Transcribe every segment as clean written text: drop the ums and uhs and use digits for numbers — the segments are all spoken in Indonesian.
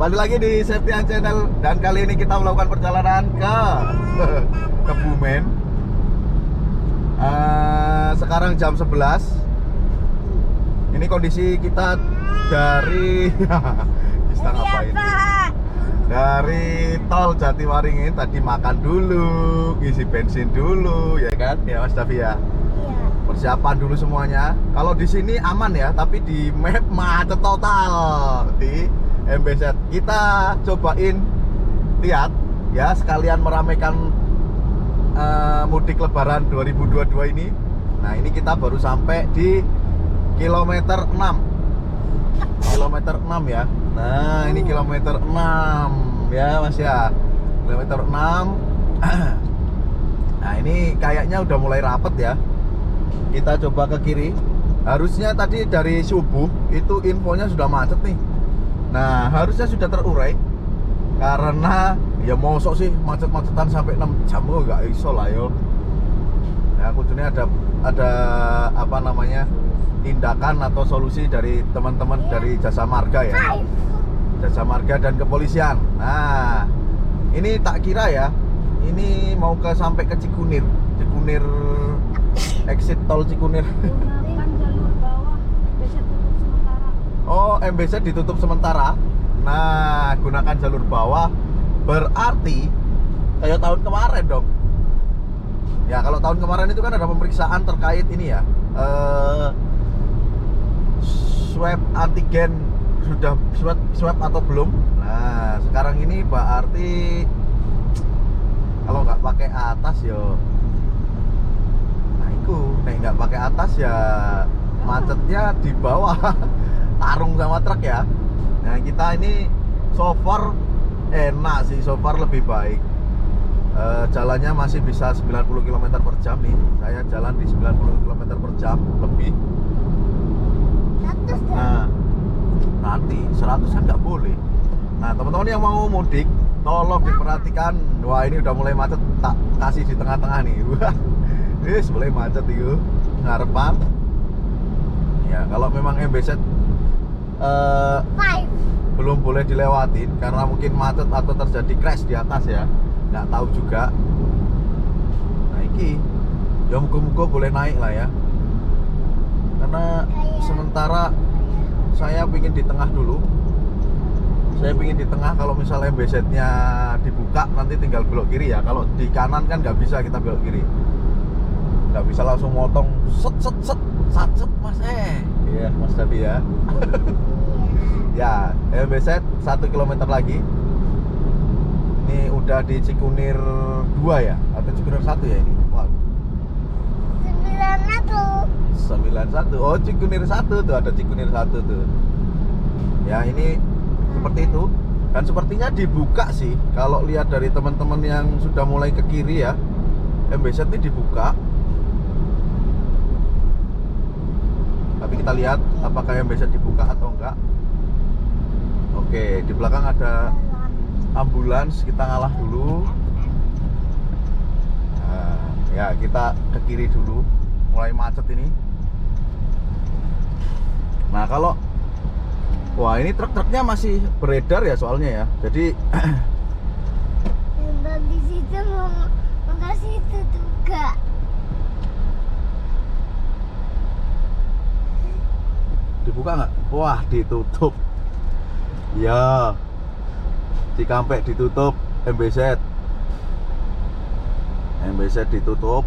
Balik lagi di Septian Channel dan kali ini kita melakukan perjalanan ke Kebumen. Sekarang jam 11. Ini kondisi kita dari kita ngapain? Dari tol Jatiwaringin tadi makan dulu, ngisi bensin dulu, ya kan? Ya Mas Davi ya. Persiapan dulu semuanya. Kalau di sini aman ya, tapi di map macet total di MBZ. Kita cobain lihat ya, sekalian meramaikan mudik Lebaran 2022 ini. Nah, ini kita baru sampai di kilometer 6. Kilometer 6 ya. Nah, ini kilometer 6 ya Mas ya. Kilometer 6. Nah, ini kayaknya udah mulai rapet ya. Kita coba ke kiri. Harusnya tadi dari subuh itu infonya sudah macet nih. Nah, harusnya sudah terurai. Karena ya mosok sih macet-macetan sampai 6 jam kok nggak iso lah yo. Nah, kudunya ada apa namanya? Tindakan atau solusi dari teman-teman dari Jasa Marga ya. Jasa Marga dan kepolisian. Nah, ini tak kira ya. Ini mau sampai ke Cikunir. Cikunir exit tol Cikunir. Gunakan jalur bawah, MBZ tutup sementara. Oh, MBZ ditutup sementara. Nah, gunakan jalur bawah. Berarti kayak tahun kemarin dong. Ya, kalau tahun kemarin itu kan ada pemeriksaan terkait ini ya. Swab antigen sudah swab atau belum. Nah, sekarang ini berarti kalau nggak pakai atas yo. Nek nggak pakai atas ya macetnya di bawah. Tarung sama truk ya. Nah, kita ini so far enak sih, so far lebih baik. Jalannya masih bisa 90 km per jam nih. Saya jalan di 90 km per jam lebih. Nah, nanti 100 kan nggak boleh. Nah, teman-teman yang mau mudik tolong diperhatikan. Wah, ini udah mulai macet, tak kasih di tengah-tengah nih. Wah, mulai macet itu ngarepan. Ya, kalau memang MBZ belum boleh dilewatin karena mungkin macet atau terjadi crash di atas ya, nggak tahu juga. Nah, ini ya muka-muka boleh naik lah ya, karena sementara saya pingin di tengah dulu. Saya pingin di tengah. Kalau misal MBZ-nya dibuka nanti tinggal belok kiri ya. Kalau di kanan kan nggak bisa kita belok kiri, nggak bisa langsung motong set Mas iya Mas Davi ya. Ya, MBZ 1 km lagi. Ini udah di Cikunir 2 ya? Atau Cikunir 1 ya ini? Wow. 91. Oh, Cikunir 1 tuh, ada Cikunir 1 tuh. Ya, ini seperti itu. Dan sepertinya dibuka sih. Kalau lihat dari teman-teman yang sudah mulai ke kiri ya, MBZ ini dibuka. Tapi kita lihat apakah MBZ dibuka atau enggak. Oke, di belakang ada ambulans, kita ngalah dulu. Nah, ya kita ke kiri dulu. Mulai macet ini. Nah, kalau wah, ini truk-truknya masih beredar ya soalnya ya. Jadi di situ mau kasih itu juga. dibuka nggak? Wah, ditutup. Ya, Cikampek ditutup, MBZ ditutup.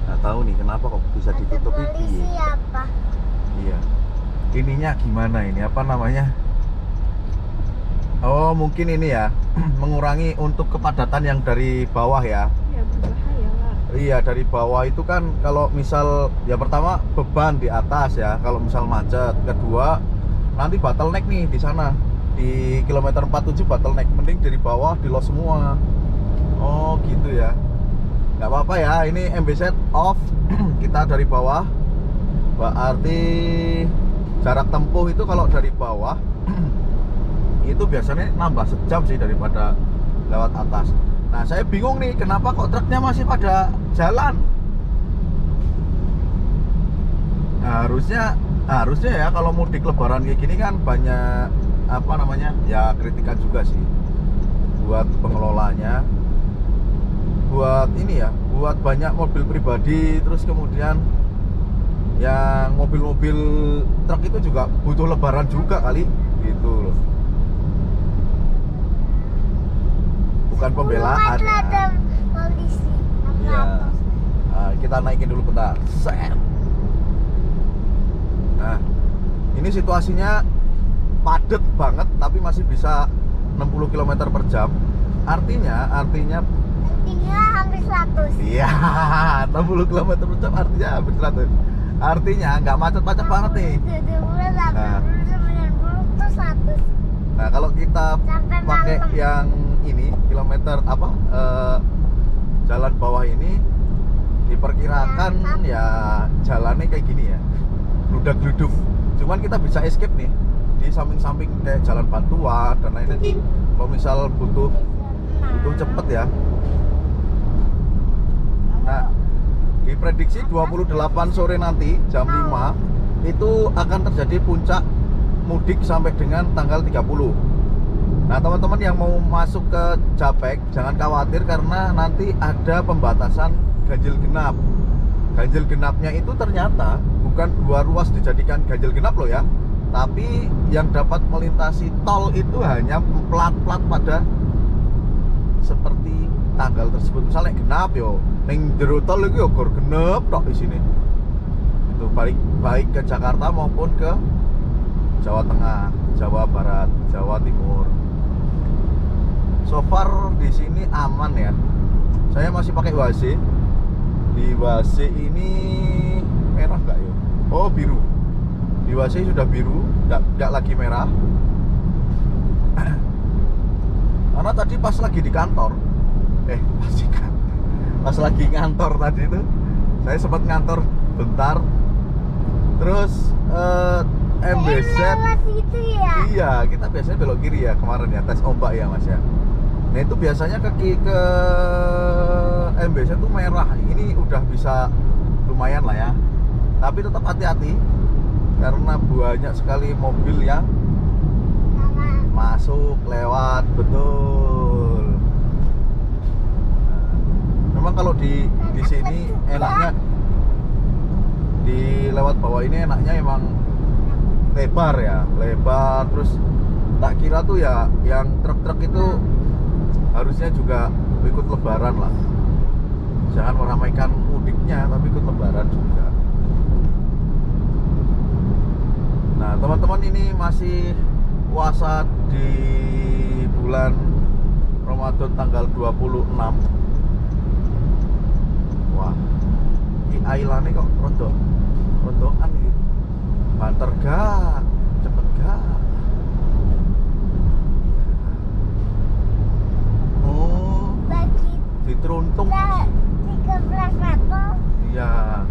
Nggak tahu nih kenapa kok bisa ditutup ini. Apa? Iya. Ininya gimana ini? Apa namanya? Oh, mungkin ini ya, mengurangi untuk kepadatan yang dari bawah ya. Ya, berbahaya lah. Iya, dari bawah itu kan kalau misal ya pertama beban di atas ya, kalau misal macet. Kedua, nanti bottleneck nih di sana. Di kilometer 47 bottleneck, mending dari bawah di los semua. Oh, gitu ya. Nggak apa-apa ya, ini MBZ off. Kita dari bawah. Berarti jarak tempuh itu kalau dari bawah itu biasanya nambah sejam sih daripada lewat atas. Nah, saya bingung nih, kenapa kok truknya masih pada jalan? Nah, harusnya ya kalau mudik lebaran kayak gini kan banyak apa namanya, ya kritikan juga sih buat pengelolanya, buat ini ya, buat banyak mobil pribadi, terus kemudian yang mobil-mobil truk itu juga butuh lebaran juga kali gitu loh. Bukan pembelaan ya. Ada polisi. Iya. Nah, kita naikin dulu bentar. Set. Nah, ini situasinya padat banget tapi masih bisa 60 km per jam. Artinya Artinya hampir 100. iya, 60 km per jam artinya hampir 100. Artinya nggak macet-macet banget nih. 70, 80, Nah. 90 tuh 100. Nah, kalau kita Sampai pakai malam. yang ini kilometer apa jalan bawah ini diperkirakan ya jalannya kayak gini ya, gludak-gluduk. Cuman kita bisa escape nih di samping-samping kayak jalan bantuan dan lain-lain. Kalau misal butuh cepet ya. Nah, diprediksi 28 sore nanti jam 5 itu akan terjadi puncak mudik sampai dengan tanggal 30. Nah, teman-teman yang mau masuk ke Japek jangan khawatir karena nanti ada pembatasan ganjil genap. Ganjil genapnya itu ternyata bukan 2 ruas dijadikan ganjil genap loh ya, tapi yang dapat melintasi tol itu hanya plat-plat pada seperti tanggal tersebut. Misalnya genap yo, ning jero tol iki yo gor genep tok di sini. Itu baik ke Jakarta maupun ke Jawa Tengah, Jawa Barat, Jawa Timur. So far di sini aman ya. Saya masih pakai WASE. Di WASE ini merah nggak ya? Oh, biru. Di WASE sudah biru, nggak lagi merah. Karena tadi pas lagi di kantor, pas lagi ngantor tadi itu, saya sempat ngantor bentar. Terus MBZ, lewat situ ya? iya kita biasanya belok kiri ya kemarin ya, tes ombak ya mas ya. Nah itu biasanya ke MBZ tuh merah, ini udah bisa lumayan lah ya. Tapi tetap hati-hati karena banyak sekali mobil yang masuk lewat, betul. Nah, memang kalau di sini enaknya di lewat bawah ini enaknya emang lebar ya, lebar. Terus tak kira tuh ya yang truk-truk itu harusnya juga ikut lebaran lah, jangan meramaikan mudiknya tapi ikut lebaran juga. Nah teman-teman, ini masih puasa di bulan Ramadan tanggal 26. Wah, ini ailane kok rodokan iki. Banter gak? Cepet gak? Oh, Bagi diteruntung. 13 meter. Iya.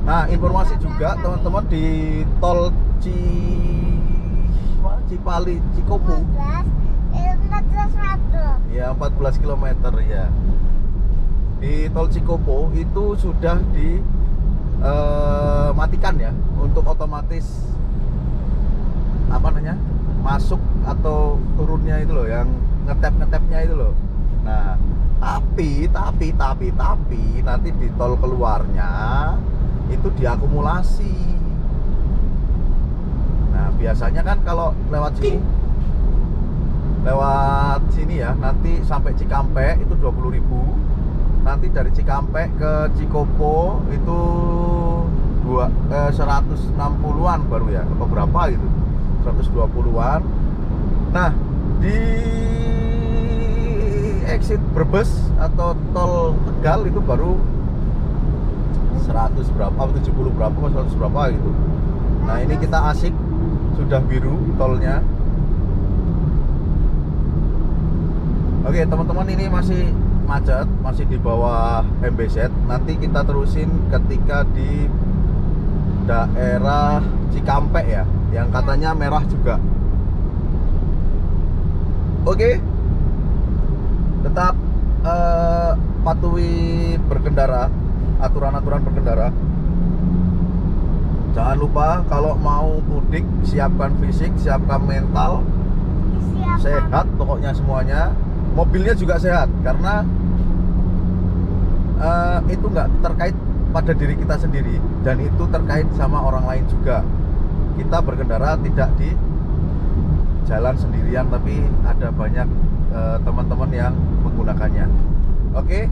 Nah, informasi juga teman-teman di tol Cipali Cikopo. 14 meter. Ya, 14 km ya. Di tol Cikopo itu sudah matikan ya untuk otomatis apa namanya? Masuk atau turunnya itu loh, yang ngetap-ngetapnya itu loh. Nah, tapi nanti di tol keluarnya itu diakumulasi. Nah, biasanya kan kalau lewat sini ya, nanti sampai Cikampek itu 20.000. Nanti dari Cikampek ke Cikopo itu 160-an baru ya, atau berapa gitu, 120-an. Nah, di exit Brebes atau tol Tegal itu baru 100 berapa, 70 berapa, 100 berapa gitu. Nah ini kita asik, sudah biru tolnya. Oke teman-teman, ini masih macet, masih di bawah MBZ. Nanti kita terusin ketika di daerah Cikampek ya, yang katanya merah juga. Oke, tetap patuhi berkendara, aturan-aturan berkendara. Jangan lupa kalau mau mudik, siapkan fisik, siapkan mental, Siapa? sehat pokoknya semuanya. Mobilnya juga sehat karena itu nggak terkait pada diri kita sendiri dan itu terkait sama orang lain juga. Kita berkendara tidak di jalan sendirian tapi ada banyak teman-teman yang menggunakannya. Oke,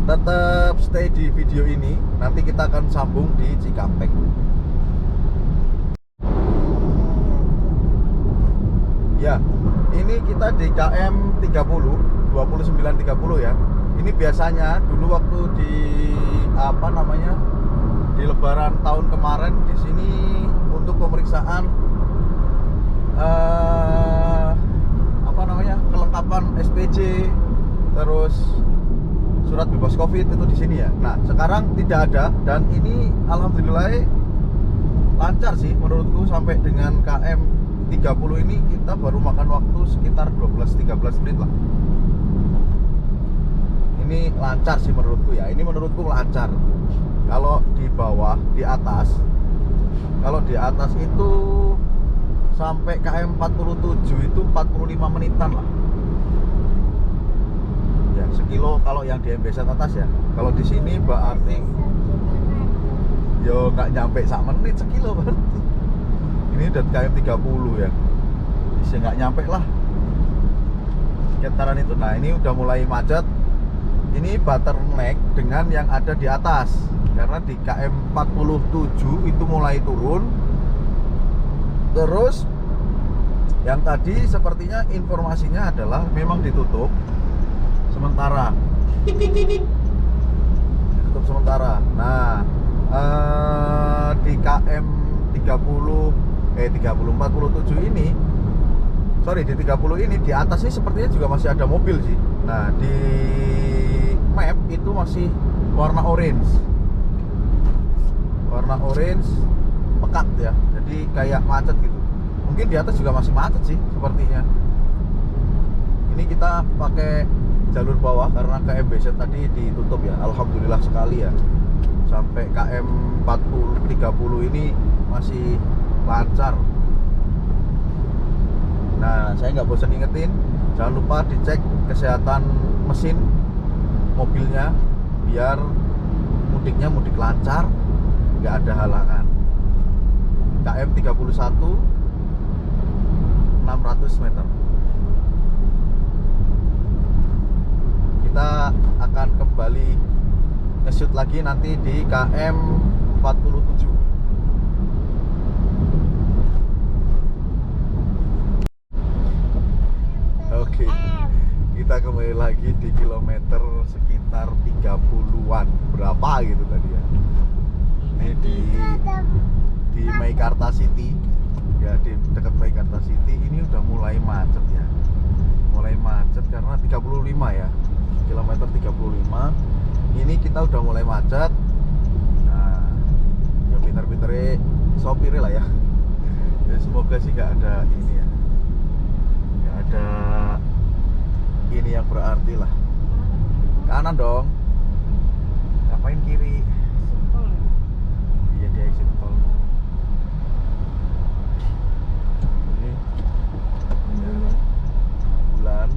tetap stay di video ini, nanti kita akan sambung di Cikampek. Ya, ini kita di KM 30 2930 ya. Ini biasanya dulu waktu di apa namanya, di Lebaran tahun kemarin di sini untuk pemeriksaan apa namanya, kelengkapan SPJ terus surat bebas COVID itu di sini ya. Nah, sekarang tidak ada dan ini alhamdulillah lancar sih menurutku. Sampai dengan KM 30 ini kita baru makan waktu sekitar 12-13 menit lah. Ini lancar sih menurutku ya. Ini menurutku lancar. Kalau di bawah, di atas, kalau di atas itu sampai KM 47 itu 45 menitan lah. Ya, sekilo kalau yang di MBZ atas ya. Kalau di sini berarti yo nggak nyampe 1 menit sekilo berarti. Ini udah KM 30 ya. Bisa nggak nyampe lah sekitaran itu. Nah, ini udah mulai macet. Ini bottleneck dengan yang ada di atas. Karena di KM 47 itu mulai turun. Terus yang tadi sepertinya informasinya adalah memang ditutup sementara. Ditutup sementara. Nah, di KM 47 ini, sorry, di 30 ini di atas ini sepertinya juga masih ada mobil sih. Nah, di map itu masih warna orange. Warna orange pekat ya. Jadi kayak macet gitu. Mungkin di atas juga masih macet sih sepertinya. Ini kita pakai jalur bawah karena KMBZ tadi ditutup ya. Alhamdulillah sekali ya. Sampai KM 30 ini masih lancar. Nah, saya nggak bosan ingetin, jangan lupa dicek kesehatan mesin mobilnya biar mudiknya mudik lancar, nggak ada halangan. KM 31 600 meter. Kita akan kembali nge-shoot lagi nanti di KM 47. Oke, kita kembali lagi di kilometer sekitar 30-an berapa gitu tadi ya. Ini di Meikarta City ya, di dekat Meikarta City. Ini udah mulai macet ya, mulai macet karena 35 ya, kilometer 35 ini kita udah mulai macet. Nah, ya pinter-pinternya sopirnya lah ya. Ya semoga sih nggak ada ini ya, nggak ada ini yang berarti lah. Kanan dong, ngapain kiri? Iya, dia exit tol. Ini bulan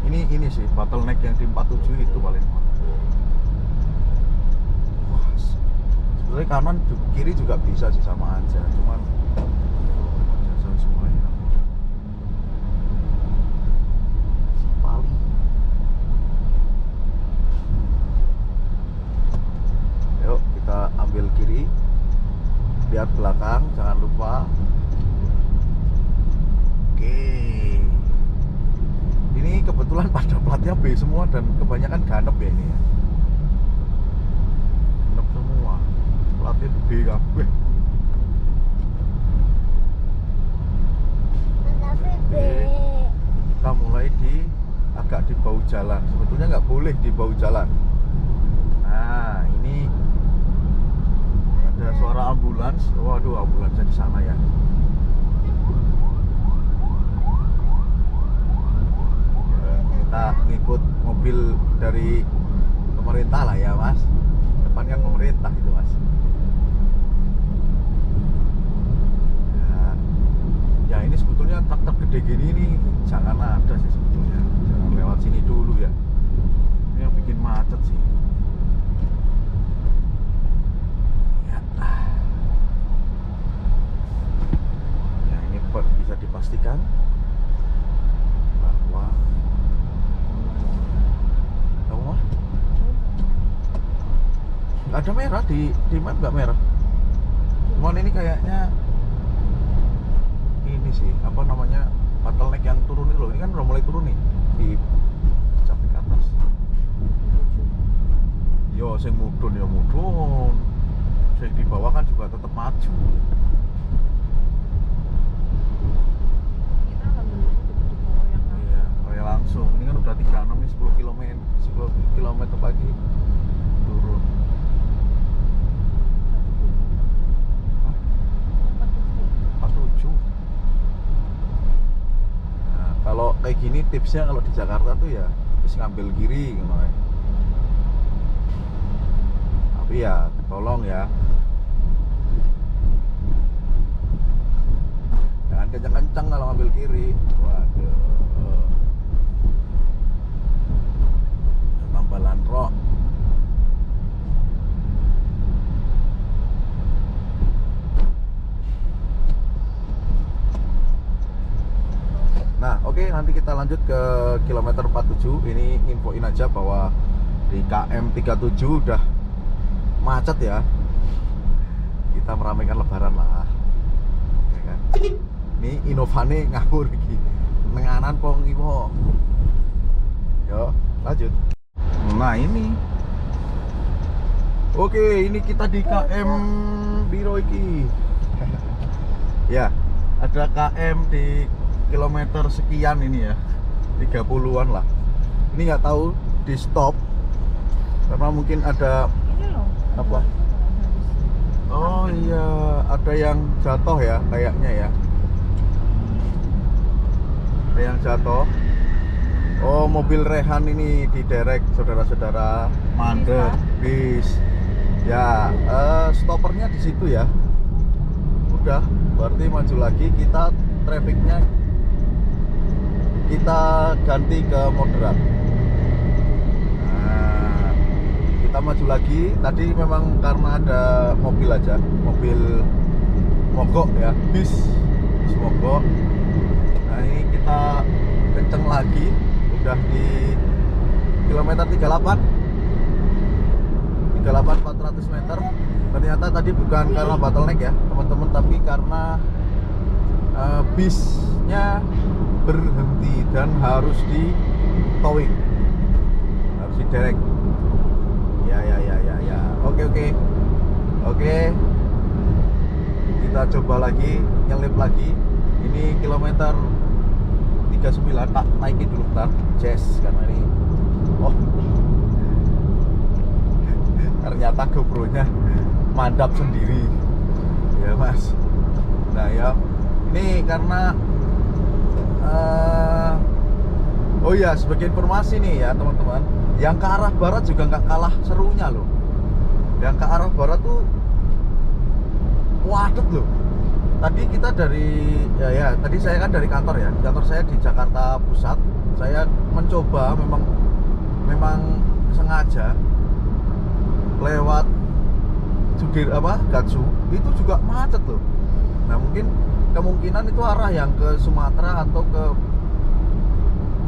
ini sih bottleneck yang di 47 itu paling. Wah, sebenarnya kanan kiri juga bisa sih, sama aja, cuman jasa semuanya. Pali. Yuk kita ambil kiri, lihat belakang, jangan lupa. Oke, ini kebetulan pada platnya B semua dan kebanyakan ganep ya ini ya. Ganep semua, platnya B kabeh. Tapi B. Kita mulai di agak di bahu jalan. Sebetulnya nggak boleh di bahu jalan. Nah, ini ada suara ambulans. Waduh, ambulansnya di sana ya. Kita ngikut mobil dari pemerintah lah ya, Mas. Depan kan pemerintah itu, Mas. Ya ini sebetulnya truk gede gini nih jangan ada sih sebetulnya, jangan lewat sini dulu ya. Ini yang bikin macet sih. Ya, ya ini bisa dipastikan bahwa kamu mah nggak ada merah di map, nggak merah. Cuman ini kayaknya ini sih apa namanya bottleneck yang turun ini loh, ini kan udah mulai turun nih di sampai ke atas. Yo sing mudun ya mudun, sing di bawah kan juga tetap maju. Kita alhamdulillah di bawah yang Iya, kayak langsung. Ini kan udah 36 nih, 10 km lagi turun. Hah? 47. Nah, kalau kayak gini tipsnya kalau di Jakarta tuh ya harus ngambil kiri gitu. Tapi ya tolong ya jangan kencang-kencang kalau ngambil kiri. Waduh, tambah landro. Nah oke, nanti kita lanjut ke kilometer 47. Ini infoin aja bahwa di KM 37 udah macet ya. Kita meramaikan lebaran lah ya kan? Ini Inovane ngabur iki nenganan pong iwo. Yo lanjut. Nah ini oke, ini kita di KM biro iki. Ya ada KM di kilometer sekian ini ya, 30-an lah. Ini nggak tahu di stop karena mungkin ada ini loh. apa? Oh iya, ada yang jatuh ya kayaknya ya. Ada yang jatuh. Oh, mobil Rehan ini diderek saudara-saudara, mandek bis. Ya, stoppernya di situ ya. Udah, berarti maju lagi, kita trafficnya kita ganti ke moderat. Nah, kita maju lagi. Tadi memang karena ada mobil aja, mobil mogok ya, bis mogok. Nah ini kita kenceng lagi, udah di kilometer 38 400 meter. Ternyata tadi bukan karena bottleneck ya teman-teman, tapi karena bisnya berhenti dan harus di towing, harus diderek. Ya. Oke. Kita coba lagi, nyelip lagi. Ini kilometer 39, tak naikin dulu bentar, Jess, karena ini ternyata GoPro-nya mandap sendiri ya mas. Nah ya, ini karena oh ya, sebagai informasi nih ya teman-teman, yang ke arah barat juga nggak kalah serunya loh. Yang ke arah barat tuh waduh loh. Tadi kita dari tadi saya kan dari kantor ya. Kantor saya di Jakarta Pusat. Saya mencoba memang sengaja lewat Gatsu, itu juga macet loh. Nah, mungkin kemungkinan itu arah yang ke Sumatera atau ke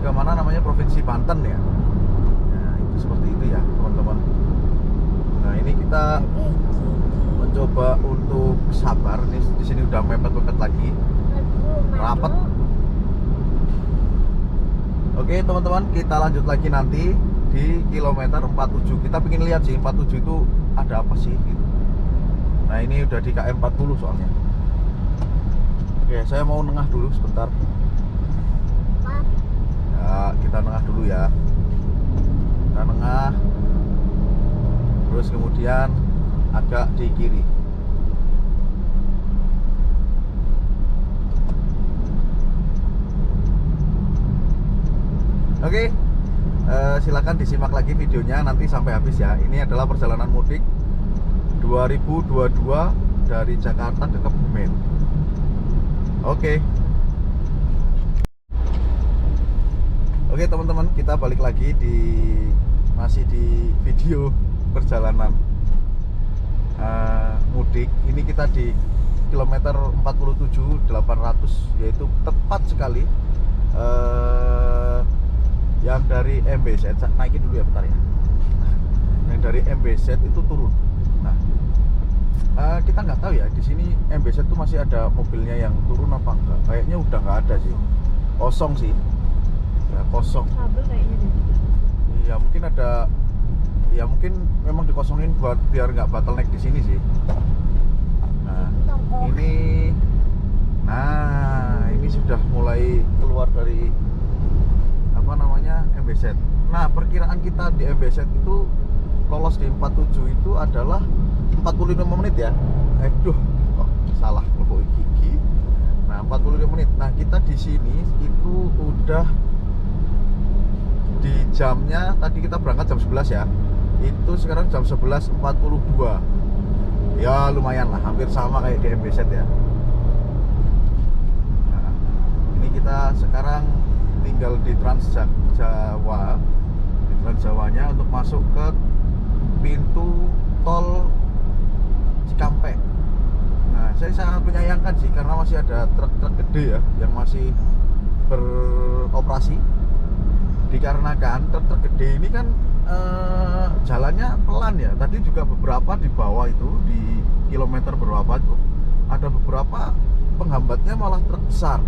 mana namanya, Provinsi Banten ya. Nah, itu seperti itu ya, teman-teman. Nah, ini kita mencoba untuk sabar. Nih di sini udah mepet-mepet lagi, rapat. Oke teman-teman, kita lanjut lagi nanti di kilometer 47. Kita pengen lihat sih 47 itu ada apa sih gitu. Nah ini udah di KM 40 soalnya. Oke, saya mau nengah dulu sebentar ya, kita nengah dulu ya. Kita nengah, terus kemudian agak di kiri. Oke, silakan disimak lagi videonya nanti sampai habis ya. Ini adalah perjalanan mudik 2022 dari Jakarta ke Kebumen. Oke. kita balik lagi masih di video perjalanan mudik. Ini kita di kilometer 47.800, yaitu tepat sekali yang dari MBZ. Naikin dulu ya bentar ya. Yang dari MBZ itu turun. Nah, kita nggak tahu ya di sini MBZ itu masih ada mobilnya yang turun apa enggak. Kayaknya udah nggak ada sih, kosong sih ya, kosong. Kabel kayaknya deh. Iya mungkin ada, ya mungkin memang dikosongin buat biar nggak bottleneck di sini sih. Ini sudah mulai keluar dari apa namanya MBZ. Nah, perkiraan kita di MBZ itu lolos di 47 itu adalah 45 menit ya. Kok salah ngelupuk gigi. Nah, 45 menit. Nah, kita di sini itu udah di jamnya, tadi kita berangkat jam 11 ya. Itu sekarang jam 11.42. Ya lumayan lah, hampir sama kayak di MBZ ya. Nah, ini kita sekarang tinggal di Trans Jawa, di Trans Jawanya untuk masuk ke pintu tol Cikampek. Nah, saya sangat menyayangkan sih karena masih ada truk-truk gede ya yang masih beroperasi. Dikarenakan truk-truk gede ini kan jalannya pelan ya. Tadi juga beberapa di bawah itu di kilometer berapa itu ada beberapa penghambatnya malah truk besar.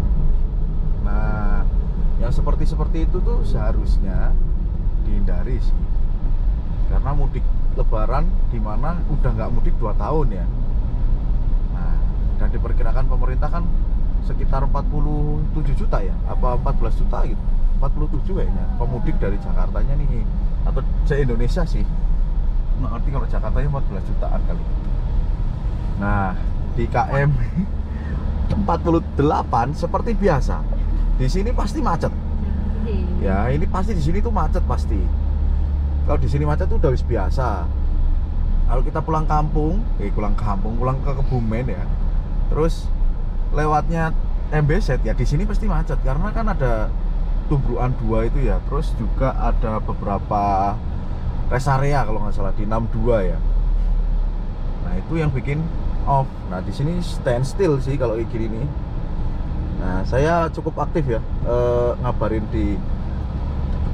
Nah, yang seperti itu tuh seharusnya dihindari sih. Karena mudik Lebaran dimana udah nggak mudik 2 tahun ya. Nah, dan diperkirakan pemerintah kan sekitar 47 juta ya, apa 14 juta gitu. 47 kayaknya pemudik dari Jakartanya nih, atau se-Indonesia sih. Nggak ngerti kalau Jakartanya 14 jutaan kali. Nah, di KM 48 seperti biasa. Di sini pasti macet. Ya, ini pasti di sini tuh macet pasti. Kalau di sini macet tuh udah biasa. Kalau kita pulang ke Kebumen ya. Terus lewatnya MBZ ya di sini pasti macet karena kan ada Tumbruan 2 itu ya, terus juga ada beberapa rest area kalau nggak salah di 62 ya. Nah itu yang bikin off. Nah di sini standstill sih kalau kayak gini nih. Nah saya cukup aktif ya ngabarin di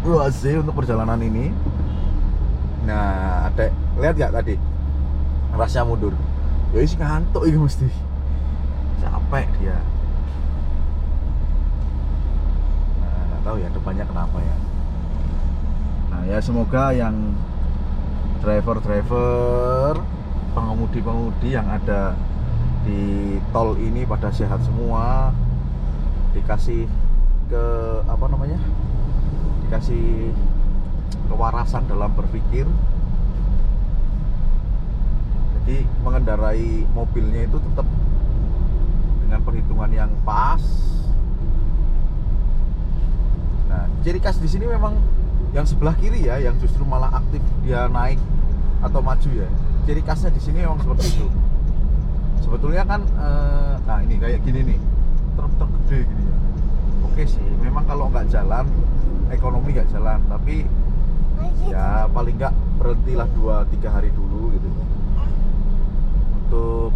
WhatsApp untuk perjalanan ini. Nah ada lihat nggak tadi rasanya mundur? Ya isi ngantuk ini mesti capek dia. Tahu ya depannya kenapa ya. Nah ya semoga yang driver-driver, pengemudi-pengemudi yang ada di tol ini pada sehat semua, dikasih dikasih kewarasan dalam berpikir. Jadi mengendarai mobilnya itu tetap dengan perhitungan yang pas. Nah, ciri khas di sini memang yang sebelah kiri ya, yang justru malah aktif dia naik atau maju ya. Ciri khasnya di sini memang seperti itu. Sebetulnya kan, nah ini kayak gini nih, truk-truk gede gini ya. Oke sih, memang kalau nggak jalan, ekonomi nggak jalan, tapi ya paling nggak berhentilah 2-3 hari dulu gitu. Untuk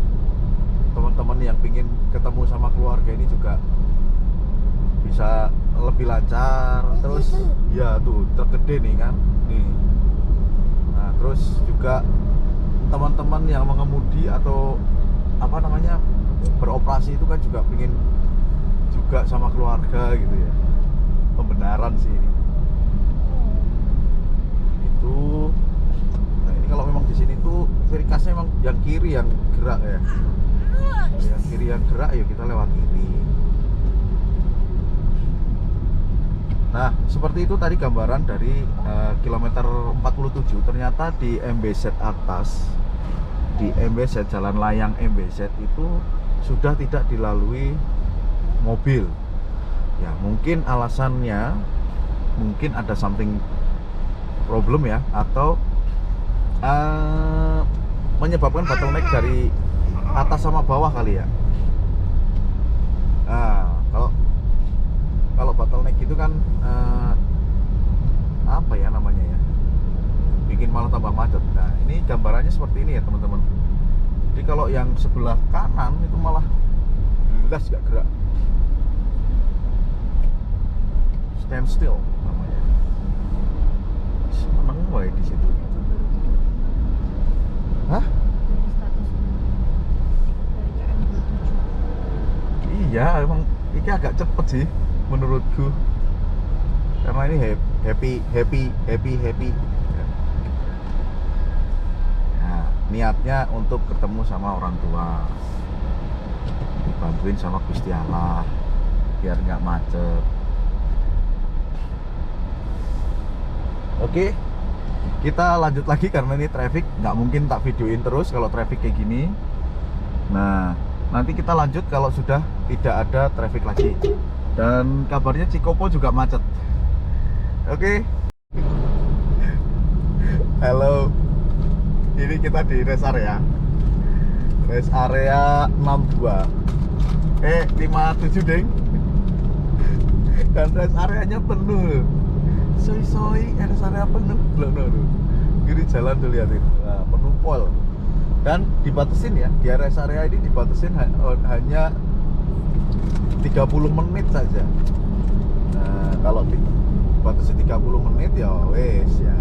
teman-teman yang pingin ketemu sama keluarga ini juga bisa lebih lancar. Terus ya tuh truk gede nih kan nih. Nah terus juga teman-teman yang mengemudi atau beroperasi itu kan juga pingin juga sama keluarga gitu ya. Pembenaran sih ini. Itu nah ini kalau memang di sini tuh ciri khasnya memang yang kiri yang gerak ya. Yang kiri yang gerak ya kita lewat kiri. Nah, seperti itu tadi gambaran dari kilometer 47. Ternyata di MBZ atas, di MBZ Jalan Layang MBZ itu sudah tidak dilalui mobil. Ya, mungkin alasannya mungkin ada something problem ya, atau menyebabkan bottleneck dari atas sama bawah kali ya. Nah, kalau bottleneck itu kan namanya ya, bikin malah tambah macet. Nah ini gambarannya seperti ini ya teman-teman. Jadi kalau yang sebelah kanan itu malah jelas gak gerak, stand still namanya. Meneng wae di situ. Hah? Dari status dari KM 27. Iya, emang ini agak cepet sih menurutku. Karena ini happy. Nah, niatnya untuk ketemu sama orang tua, dibantuin sama Gusti Allah biar nggak macet. Oke, kita lanjut lagi karena ini traffic, nggak mungkin tak videoin terus kalau traffic kayak gini. Nah, nanti kita lanjut kalau sudah tidak ada traffic lagi. Dan kabarnya Cikopo juga macet. Oke. Halo. Ini kita di rest area. Rest area 62. 57 deng. Dan rest areanya penuh. Soi rest area penuh. Loh. Kiri jalan tuh lihatin. Nah, penuh pol. Dan dibatasin ya, di rest area ini dibatasin hanya 30 menit saja. Nah, kalau dibatasi 30 menit ya wes ya.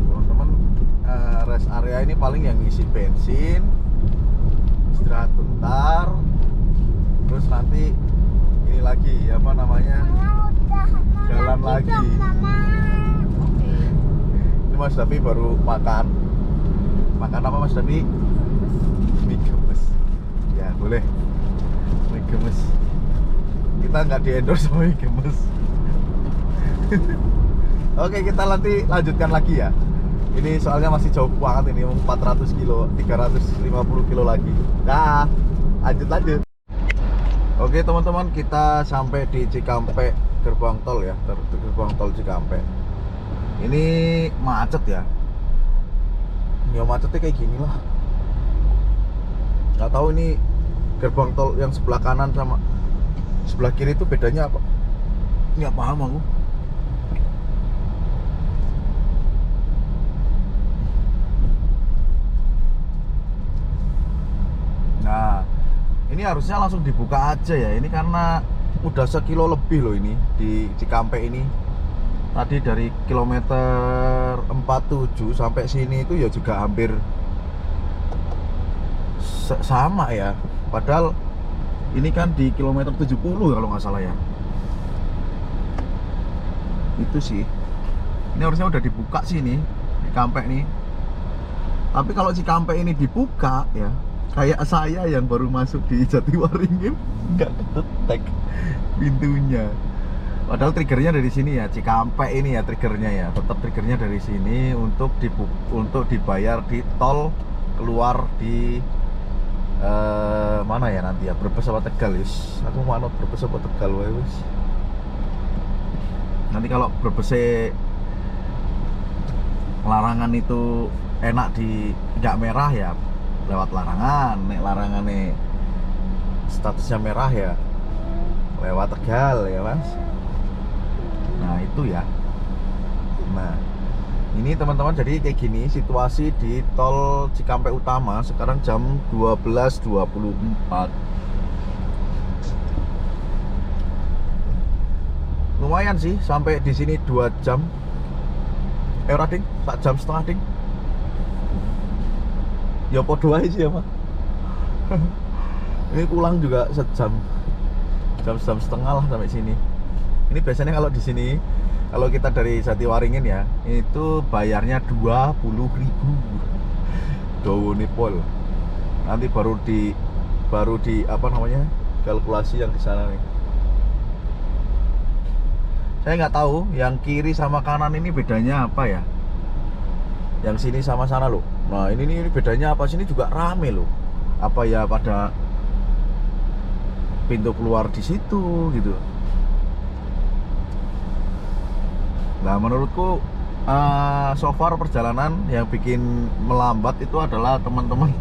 Teman-teman, rest area ini paling yang isi bensin, istirahat bentar, terus nanti ini lagi apa namanya? Jalan lagi. Oke. Ini Mas Davi baru makan. Makan apa Mas Davi? Mie gemes. Ya, boleh. Mie gemes. Kita nggak di-endorse sama mie gemes. Oke, kita nanti lanjutkan lagi ya. Ini soalnya masih jauh banget ini, 400 kilo, 350 kilo lagi. Dah, lanjut. Oke teman-teman, kita sampai di Cikampek, gerbang tol ya, gerbang tol Cikampek. Ini macet ya. Ya macetnya kayak gini lah. Nggak tahu ini gerbang tol yang sebelah kanan sama sebelah kiri itu bedanya apa? Nggak paham aku. Nah, ini harusnya langsung dibuka aja ya. Ini karena udah sekilo lebih loh ini di Cikampek ini. Tadi dari kilometer 47 sampai sini itu ya juga hampir sama ya. Padahal ini kan di kilometer 70 kalau nggak salah ya. Itu sih. Ini harusnya udah dibuka sih ini Cikampek nih. Tapi kalau Cikampek ini dibuka ya, kayak saya yang baru masuk di Jatiwaringin nggak kedetek pintunya. Padahal triggernya dari sini ya, Cikampek ini ya triggernya ya. Tetap triggernya dari sini untuk dibayar di tol keluar di mana ya nanti ya, Brebes apa Tegal wis. Aku mau anut Brebes apa Tegal wae wis. Nanti kalau Brebes larangan itu enak di nggak merah ya, lewat larangan. Nek larangan nih statusnya merah ya lewat Tegal ya Mas. Nah itu ya. Nah ini teman-teman, jadi kayak gini situasi di tol Cikampek Utama sekarang jam 12.24. Lumayan sih sampai di sini 2 jam. Ora ding, 1 jam setengah ding. Ya podo aja sih ya Pak. Ini pulang juga sejam, jam setengah lah sampai sini. Ini biasanya kalau di sini, kalau kita dari Jatiwaringin ya, itu bayarnya 20.000 Dowone pol. Nanti baru di apa namanya, kalkulasi yang di sana nih. Saya nggak tahu yang kiri sama kanan ini bedanya apa ya. Yang sini sama sana loh. Nah ini bedanya apa? Sini juga rame loh. Apa ya pada pintu keluar di situ gitu. Nah menurutku so far perjalanan yang bikin melambat itu adalah teman-teman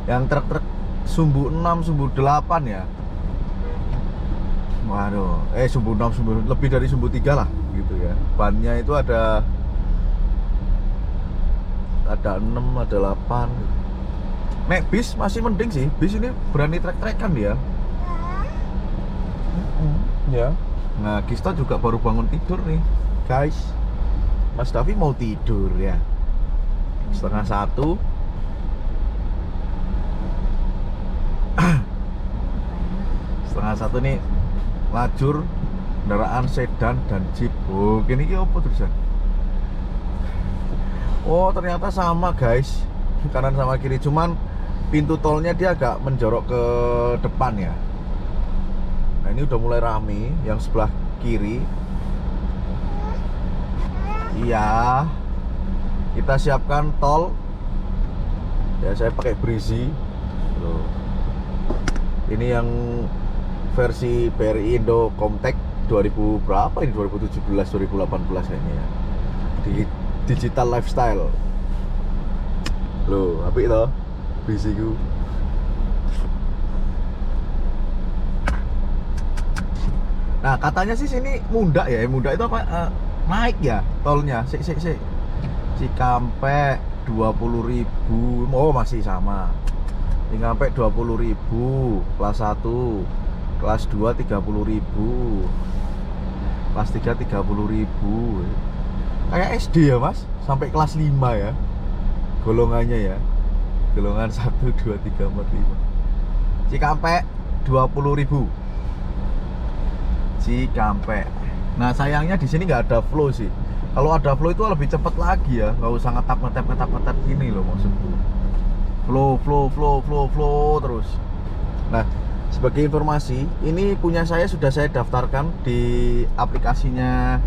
yang truk-truk sumbu 6, sumbu 8 ya. Waduh, sumbu 6, sumbu lebih dari sumbu 3 lah gitu ya. Bannya itu ada ada 6, ada 8. Nek bis masih mending sih. Bis ini berani trek-trekan dia. Ya. Nah, Gista juga baru bangun tidur nih, guys. Mas Davi mau tidur ya. 12:30. Setengah satu nih lajur kendaraan sedan dan jeep. Oh, gini apa terusan? Oh, ternyata sama guys, kanan sama kiri, cuman pintu tolnya dia agak menjorok ke depan ya. Nah, ini udah mulai rame yang sebelah kiri. Iya, kita siapkan tol. Ya, saya pakai Breezy. Loh. Ini yang versi BRI Indo Comtech 2000 berapa ini? 2017, 2018 kayaknya ya. Di digital lifestyle. Loh, apik toh? Breezy ku. Nah, katanya sih sini Mundak ya. Mundak itu apa? Naik ya tolnya. Cikampek 20.000. Oh, masih sama. Cikampek 20.000, kelas 1. Kelas 2 30.000. Kelas 3 30.000. Kayak SD ya, Mas? Sampai kelas 5 ya. Golongannya ya. Golongan 1 2 3 4 5. Cikampek 20.000. Cikampek. Nah, sayangnya di sini nggak ada flow sih. Kalau ada flow itu lebih cepat lagi ya, nggak usah ngetap gini loh maksudku. Flow terus. Nah, sebagai informasi, ini punya saya sudah saya daftarkan di aplikasinya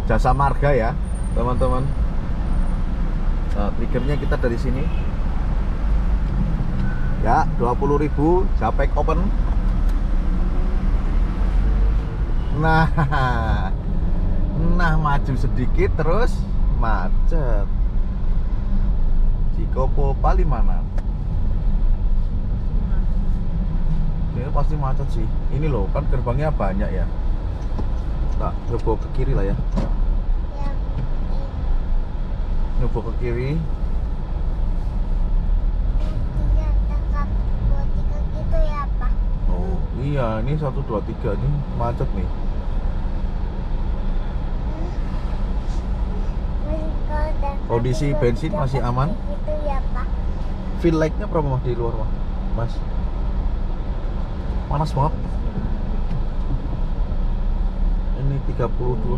Jasa Marga ya, teman-teman. Nah, triggernya kita dari sini. Ya, 20.000, Japek open. Nah, maju sedikit terus macet. Cikopo Palimanan. Ini pasti macet sih. Ini loh, kan gerbangnya banyak ya. Tak, nyoba ke kiri lah ya. Nyoba ke kiri. Gitu ya, Pak. Oh iya, ini 1 2 3 ini macet nih. Kondisi bensin masih aman. Gitu ya, Pak. Feel like-nya berapa Mas di luar Mas? Panas banget. Ini 32.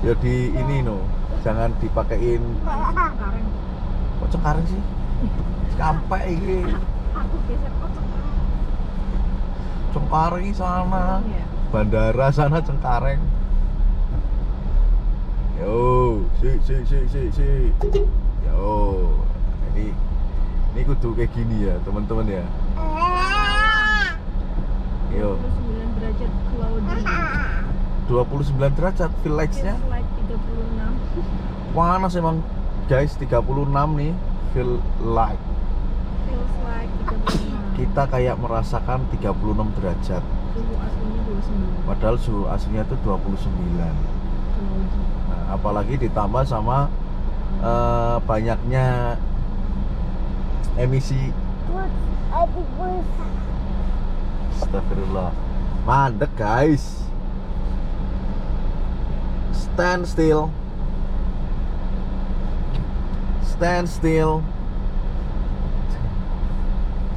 Ya di ini no, jangan dipakein. Cengkareng. Kok Cengkareng sih? Cikampek ini. Aku geser kok Cengkareng. Cengkareng sana. Iya. Bandara sana Cengkareng. Yo, si. Yo. Ini kudu kayak gini ya, teman-teman ya. Yo. 29 derajat cloudy. 29 derajat feel like-nya. Feels like 36. Panas emang guys, 36 nih feel like. Feels like 36. Kita kayak merasakan 36 derajat. Suhu aslinya 29. Padahal suhu aslinya itu 29. Cloudy. Nah, apalagi ditambah sama banyaknya emisi. Astagfirullah. Mandek guys. Stand still.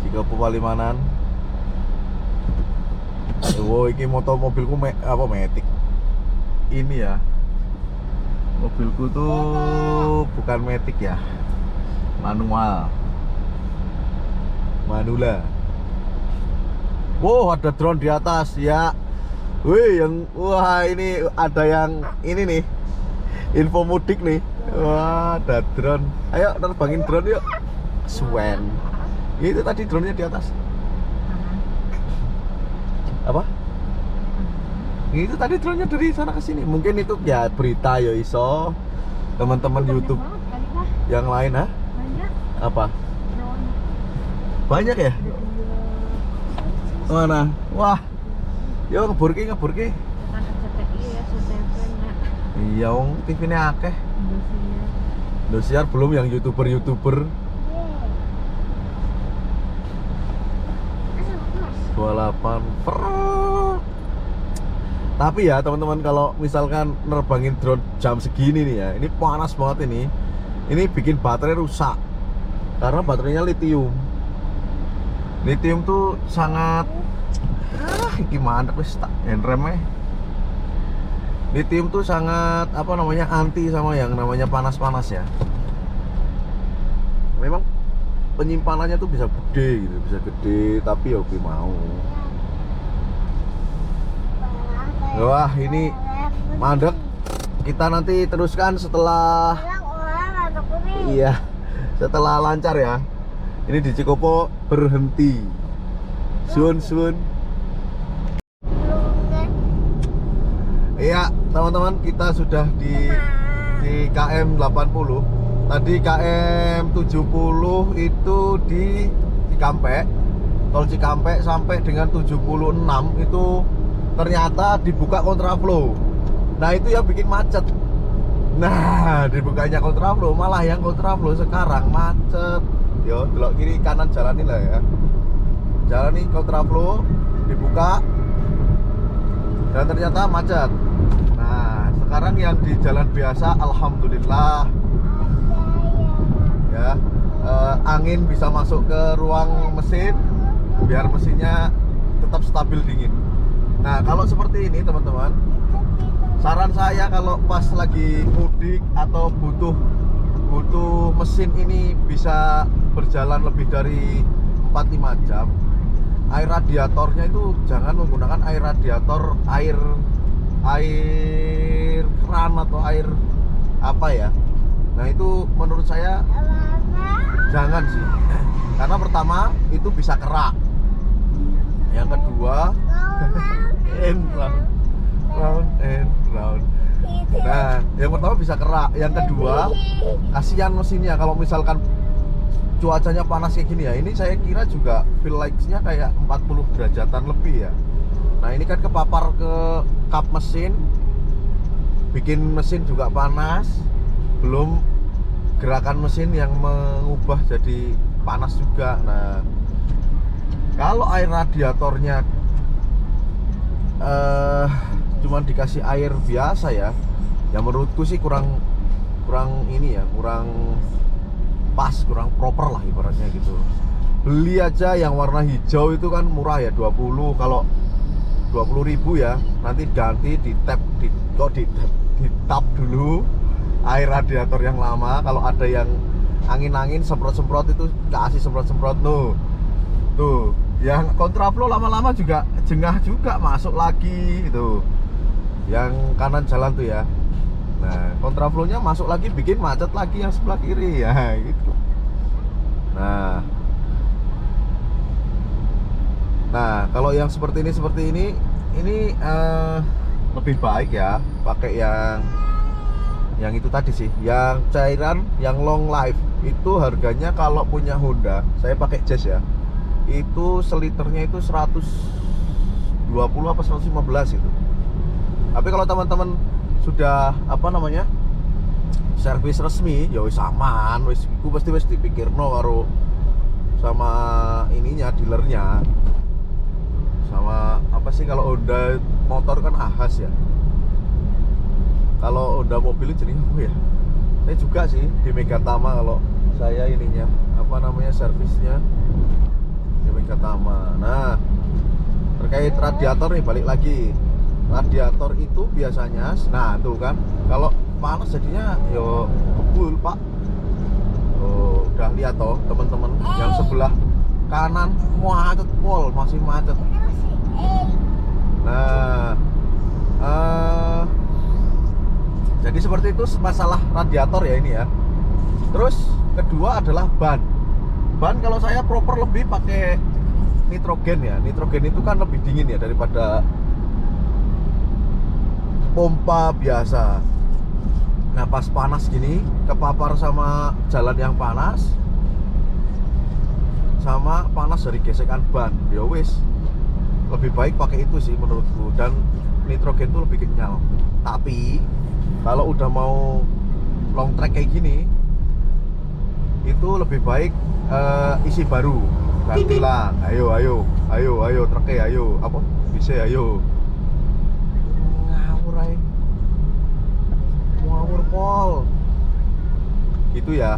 Cikopo Palimanan. Wow, ini mobilku Matic. Ini ya. Mobilku tuh bukan Matic ya. Manula. Wow, ada drone di atas ya. Wih, wah ini ada yang ini nih. Info mudik nih. Wah, ada drone. Ayo terbangin drone yuk. Swen. Itu tadi drone-nya di atas. Apa? Itu tadi drone-nya dari sana ke sini. Mungkin itu ya berita ya iso. Teman-teman YouTube Banyak banget kali, Pak. yang lain ha? Banyak Apa? drone. Banyak ya? Ada 2. Mana? Wah. Yo ngebur ki. Kan RCTI ya, SCTV nak. Iya wong TV-ne akeh. Indosiar. Indosiar belum yang YouTuber-YouTuber. Mas. 28 per. Tapi ya teman-teman, kalau misalkan nerbangin drone jam segini nih ya, ini panas banget ini. Ini bikin baterai rusak. Karena baterainya lithium. Lithium tuh sangat gimana wis tak remeh. Lithium tuh sangat anti sama yang namanya panas-panas ya. Memang penyimpanannya tuh bisa gede gitu, bisa gede, tapi ya oke mau. Wah, ini mandek. Kita nanti teruskan setelah iya, setelah lancar ya. Ini di Cikopo berhenti. Sun. Iya, teman-teman, kita sudah di KM 80. Tadi KM 70 itu di Cikampek. Tol Cikampek sampai dengan 76 itu ternyata dibuka kontraflow. Nah, itu yang bikin macet. Nah, dibukanya kontraflow, malah yang kontraflow sekarang macet. Yo, delok kiri kanan jalan ini lah ya. Jalan ini kontraflow dibuka dan ternyata macet. Nah, sekarang yang di jalan biasa alhamdulillah ya, angin bisa masuk ke ruang mesin biar mesinnya tetap stabil dingin. Nah, kalau seperti ini teman-teman, saran saya kalau pas lagi mudik atau butuh mesin ini bisa berjalan lebih dari 4-5 jam, air radiatornya itu jangan menggunakan air radiator air keran atau air apa ya. Nah, itu menurut saya jangan sih, karena pertama itu bisa kerak, yang kedua round and round. Nah, yang pertama bisa kerak, yang kedua kasihan mesinnya kalau misalkan cuacanya panas kayak gini ya. Ini saya kira juga feel like-nya kayak 40 derajatan lebih ya. Nah, ini kan kepapar ke kap mesin, bikin mesin juga panas. Belum gerakan mesin yang mengubah jadi panas juga. Nah, kalau air radiatornya cuman dikasih air biasa ya menurutku sih kurang ini ya, kurang pas, kurang proper lah ibaratnya gitu. Beli aja yang warna hijau itu kan murah ya, 20. Kalau 20.000 ya, nanti ganti di tap dulu air radiator yang lama. Kalau ada yang angin semprot-semprot itu kasih semprot-semprot tuh. Yang kontraflow lama-lama juga jengah juga masuk lagi itu. Yang kanan jalan tuh ya. Nah, kontraflow-nya masuk lagi, bikin macet lagi yang sebelah kiri ya gitu. Nah, kalau yang seperti ini lebih baik ya pakai yang itu tadi sih, yang cairan, yang long life. Itu harganya kalau punya Honda, saya pakai Jazz ya, itu seliternya itu 120 apa 115 itu. Tapi kalau teman-teman sudah servis resmi ya wis aman, wis iku pasti wis dipikirno karo sama ininya, dealernya. Sama apa sih, kalau Honda motor kan ahas ya. Kalau Honda mobil jadi apa ya? Saya juga sih di Megatama kalau saya ininya servisnya di Megatama. Nah, terkait radiator nih, balik lagi. Radiator itu biasanya, nah tuh kan, kalau panas jadinya yo kebul pak. Oh, udah lihat toh teman-teman, yang sebelah kanan macet pol, masih macet. Nah, jadi seperti itu masalah radiator ya ini ya. Terus kedua adalah ban. Ban kalau saya proper lebih pakai nitrogen ya. Nitrogen itu kan lebih dingin ya daripada pompa biasa. Nah, pas panas gini, kepapar sama jalan yang panas, sama panas dari gesekan ban, ya wis lebih baik pakai itu sih menurutku. Dan nitrogen itu lebih kenyal. Tapi kalau udah mau long trek kayak gini, itu lebih baik isi baru, gantilan. Ayo truknya, ayo apa bisa, ayo ngawur aja, ngawur pol gitu ya.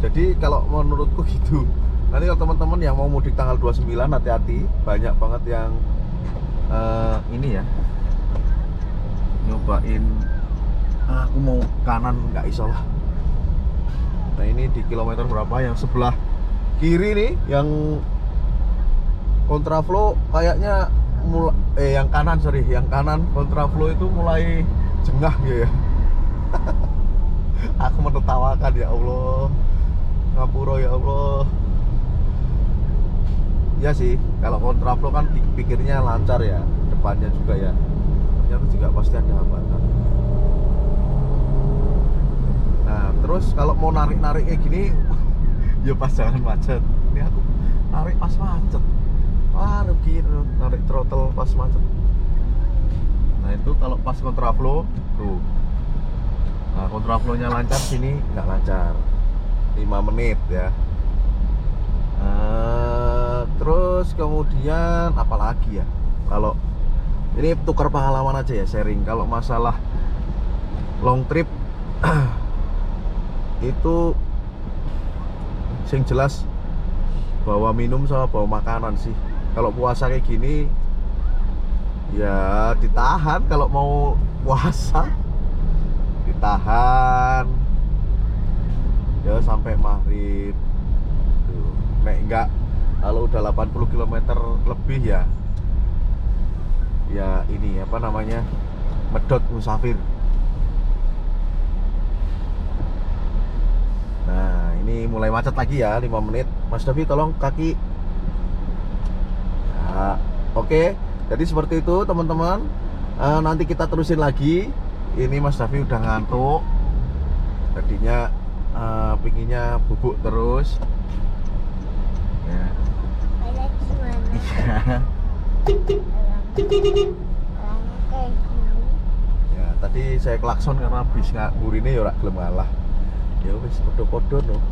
Jadi kalau menurutku gitu. Nanti kalau teman-teman yang mau mudik tanggal 29, hati-hati, banyak banget yang ini ya, nyobain aku mau kanan nggak iso lah. Nah ini di kilometer berapa yang sebelah kiri nih, yang kontraflow kayaknya yang kanan kontraflow itu mulai jengah ya. Aku menertawakan, ya Allah, ngapura ya Allah. Ya sih, kalau kontraflow kan pikirnya lancar ya, depannya juga ya, ternyata juga pasti ada hambatan. Nah terus kalau mau narik kayak gini ya pas jalan macet. Ini aku narik pas macet, wah rugi narik throttle pas macet. Nah itu kalau pas kontraflow tuh. Nah kontraflownya lancar, sini nggak lancar, 5 menit ya. Terus kemudian apalagi ya, kalau ini tukar pengalaman aja ya, sharing. Kalau masalah long trip itu sing jelas bawa minum sama bawa makanan sih. Kalau puasa kayak gini ya ditahan, kalau mau puasa ditahan ya sampai maghrib tuh. Nek enggak, kalau udah 80 km lebih ya ini apa namanya, medot musafir. Nah ini mulai macet lagi ya, 5 menit. Mas Davi tolong kaki. Nah, oke. Jadi seperti itu teman-teman. Nanti kita terusin lagi. Ini Mas Davi udah ngantuk. Tadinya pinginnya bubuk terus ya. Ya tadi saya klakson karena bis ngurine ya ora gelem ngalah. Ya wis podo-podo no.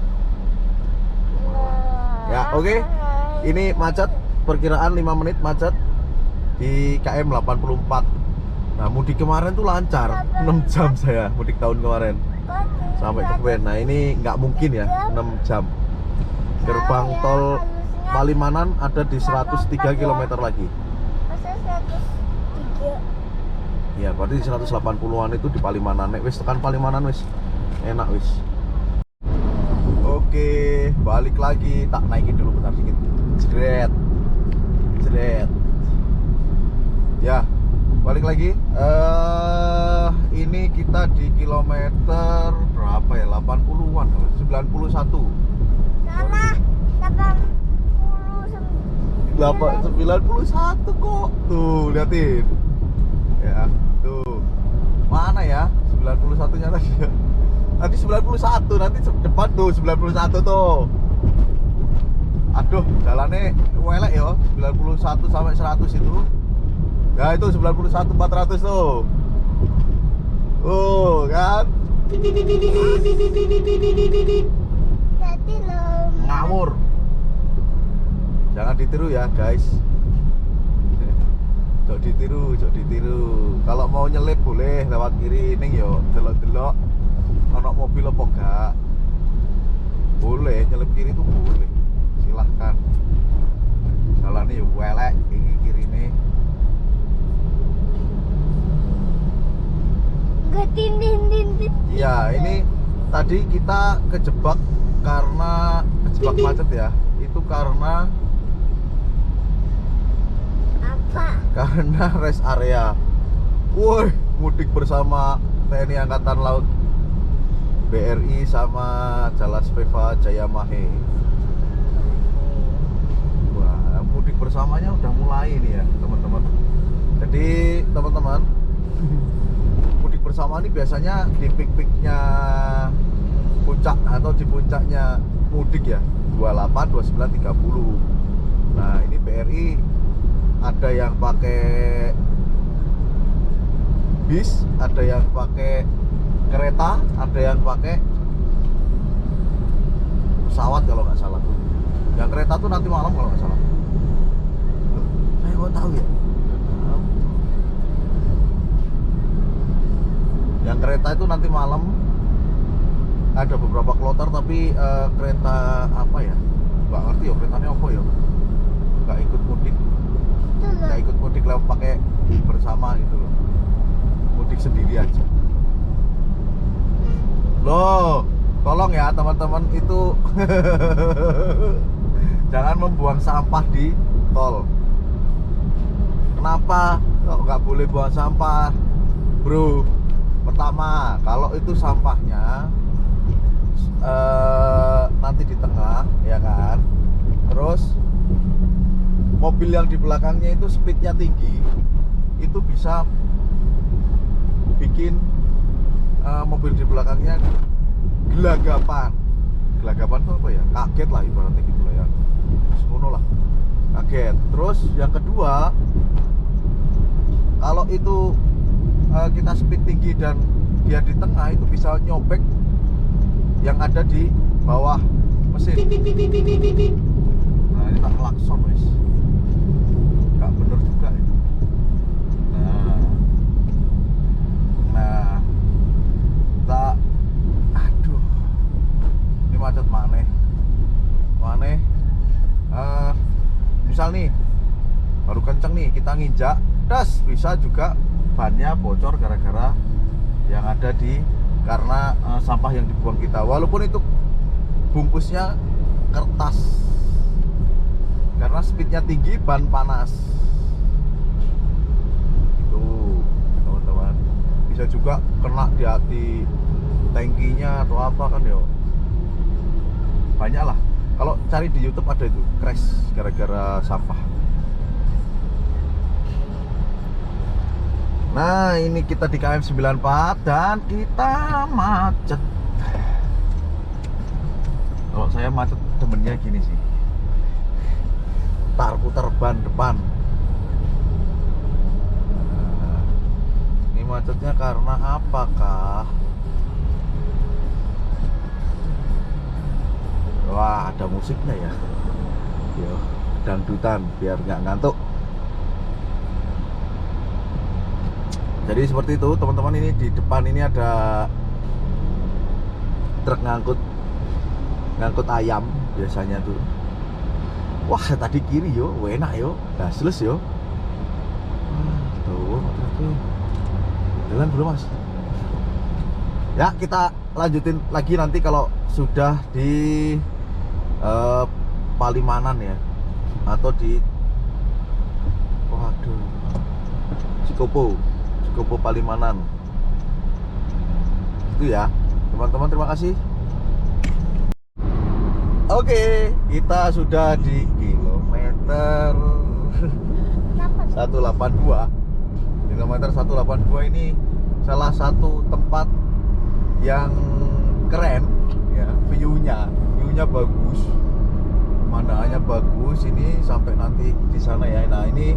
Ya oke. Ini macet, perkiraan 5 menit macet di KM 84. Nah mudik kemarin tuh lancar, 6 jam saya mudik tahun kemarin sampai ke Ben. Nah ini nggak mungkin ya 6 jam. Gerbang tol Palimanan ada di 103 km lagi. Masa 103? Ya berarti di 180-an itu di Palimanan. Nek wis tekan Palimanan wis enak wis. Oke, balik lagi, tak naikin dulu bentar sedikit. Jret. Ya, balik lagi. Ini kita di kilometer berapa ya? 80-an, 91. Sama 91 kok. Tuh, liatin. Ya, tuh. Mana ya? 91-nya tadi ya. Nanti 91, nanti depan tuh 91 tuh. Aduh, jalannya welek ya. 91 sampai 100 itu. Ya itu 91 400 tuh. Kan? Jadi loh. Ngawur. Jangan ditiru ya, guys. Jok ditiru. Kalau mau nyelip boleh lewat kiri ning yo, delok-delok ono mobil apa gak. Boleh nyelip kiri tuh boleh. Silahkan. Jalannya yo welek iki kirine. Gak tin. Iya, ini tadi kita kejebak macet ya. Itu karena Apa? Karena rest area. Woi, mudik bersama TNI Angkatan Laut, BRI sama Jalas Veva Jaya Mahe. Wah, mudik bersamanya udah mulai nih ya, teman-teman. Jadi, teman-teman, mudik bersama ini biasanya di peak-peaknya puncak atau di puncaknya mudik ya, 28, 29, 30. Nah, ini BRI ada yang pakai bis, ada yang pakai kereta, ada yang pakai pesawat kalau nggak salah tuh. Yang kereta tuh nanti malam kalau nggak salah. Loh, saya kok tahu ya? Yang kereta itu nanti malam ada beberapa kloter, tapi kereta apa ya? Nggak ngerti ya keretanya apa ya? Nggak ikut mudik, nggak ikut mudik lewat pakai bersama gitu loh. Mudik sendiri aja. Loh, tolong ya teman-teman itu jangan membuang sampah di tol. Kenapa kok nggak boleh buang sampah, bro? Pertama, kalau itu sampahnya nanti di tengah, ya kan? Terus mobil yang di belakangnya itu speednya tinggi, itu bisa bikin mobil di belakangnya gelagapan. Gelagapan itu apa ya? Kaget lah ibaratnya gitu lah ya. Semono lah. Kaget. Terus yang kedua, kalau itu kita speed tinggi dan dia di tengah, itu bisa nyobek yang ada di bawah mesin. Nah, ini tak klakson wis. Gak bener juga ya. Nah, tak, aduh, ini macet maneh. Misal nih, baru kenceng nih, kita nginjak, das, bisa juga bannya bocor gara-gara yang ada di, karena sampah yang dibuang kita. Walaupun itu bungkusnya kertas, karena speednya tinggi, ban panas. Itu teman-teman, bisa juga kena di hati tangkinya atau apa kan ya. Banyak lah. Kalau cari di YouTube ada itu, crash gara-gara sampah. Nah, ini kita di KM 94 dan kita macet. Kalau saya macet temennya gini sih, putar ban depan. Nah, ini macetnya karena apakah? Wah, ada musiknya ya. Yo, dangdutan biar nggak ngantuk. Jadi seperti itu teman-teman. Ini di depan ini ada truk ngangkut ayam biasanya tuh. Wah, tadi kiri yo, enak yo, gasless yo. Tuh, jalan belum mas? Ya, kita lanjutin lagi nanti kalau sudah di Palimanan ya, atau di, waduh, Cikopo Palimanan. Itu ya teman-teman, terima kasih. Oke, kita sudah di kilometer 182. Kilometer 182 ini salah satu tempat yang keren ya, view-nya bagus, pemandangannya bagus. Ini sampai nanti di sana ya. Nah, ini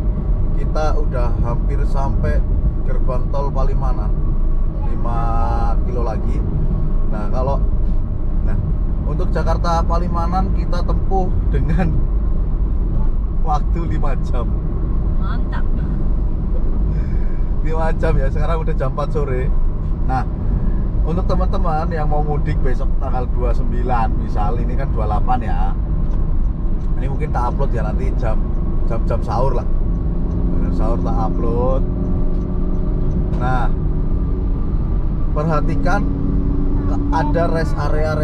kita udah hampir sampai gerbang tol Palimanan, 5 kilo lagi. Nah, untuk Jakarta Palimanan kita tempuh dengan waktu 5 jam. Mantap. 5 jam ya, sekarang udah jam 4 sore. Nah, untuk teman-teman yang mau mudik besok tanggal 29, misal ini kan 28 ya. Ini mungkin tak upload ya nanti jam sahur lah. Sahur tak upload. Nah, perhatikan ada rest area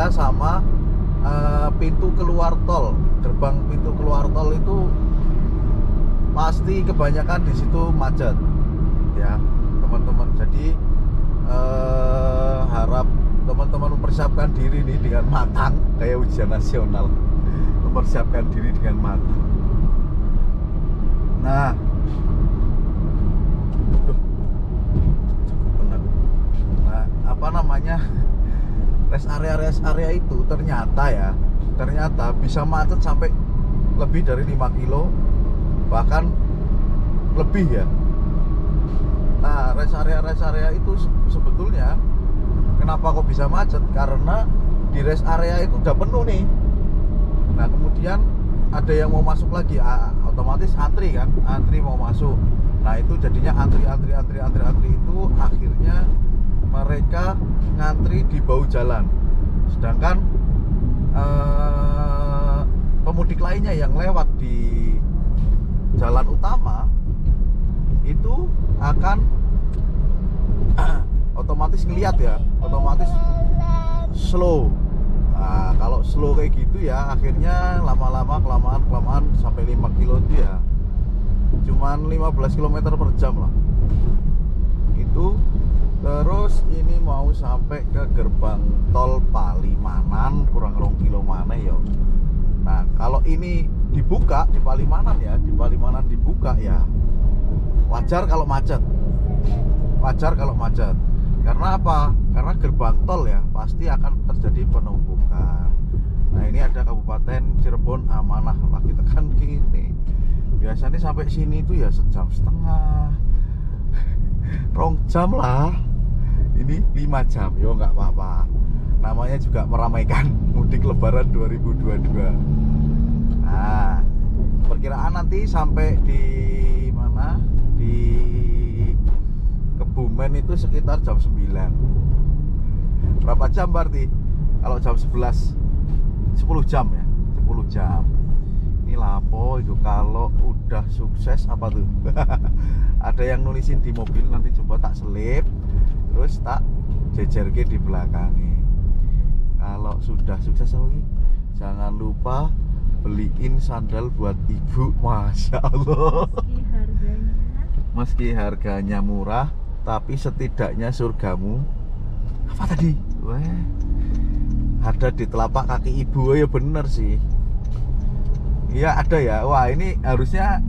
sama pintu keluar tol. Gerbang pintu keluar tol itu pasti kebanyakan di situ macet ya teman-teman. Jadi harap teman-teman mempersiapkan diri nih dengan matang, kayak ujian nasional, mempersiapkan diri dengan matang. Nah, apa namanya, rest area itu ternyata bisa macet sampai lebih dari 5 kilo, bahkan lebih ya. Nah, rest area itu sebetulnya kenapa kok bisa macet? Karena di rest area itu udah penuh nih. Nah, kemudian ada yang mau masuk lagi, otomatis antri kan, antri mau masuk. Nah, itu jadinya antri itu akhirnya mereka ngantri di bahu jalan. Sedangkan pemudik lainnya yang lewat di jalan utama itu akan otomatis ngeliat ya, otomatis slow. Nah, kalau slow kayak gitu ya akhirnya lama-lama kelamaan sampai 5 kilo itu ya cuman 15 km per jam lah itu. Terus ini mau sampai ke gerbang tol Palimanan, kurang 2 kilo mana ya. Nah, kalau ini dibuka di Palimanan ya, di Palimanan dibuka ya wajar kalau macet. Wajar kalau macet. Karena apa? Karena gerbang tol ya pasti akan terjadi penumpukan. Nah, ini ada Kabupaten Cirebon Amanah, lagi tekan gini. Biasanya sampai sini tuh ya 1,5 jam. 2 jam lah. Ini 5 jam, yo nggak apa-apa. Namanya juga meramaikan mudik Lebaran 2022. Nah, perkiraan nanti sampai di mana? Di Kebumen itu sekitar jam 9. Berapa jam berarti? Kalau jam 11 10 jam ya, 10 jam. Ini lapo itu kalau udah sukses apa tuh? Ada yang nulisin di mobil, nanti coba tak selip terus tak jejerke di belakangnya. Kalau sudah sukses lagi, jangan lupa beliin sandal buat ibu. Masya Allah. Meski harganya murah, tapi setidaknya surgamu apa tadi? Wah, ada di telapak kaki ibu. Oh ya bener sih. Iya ada ya. Wah, ini harusnya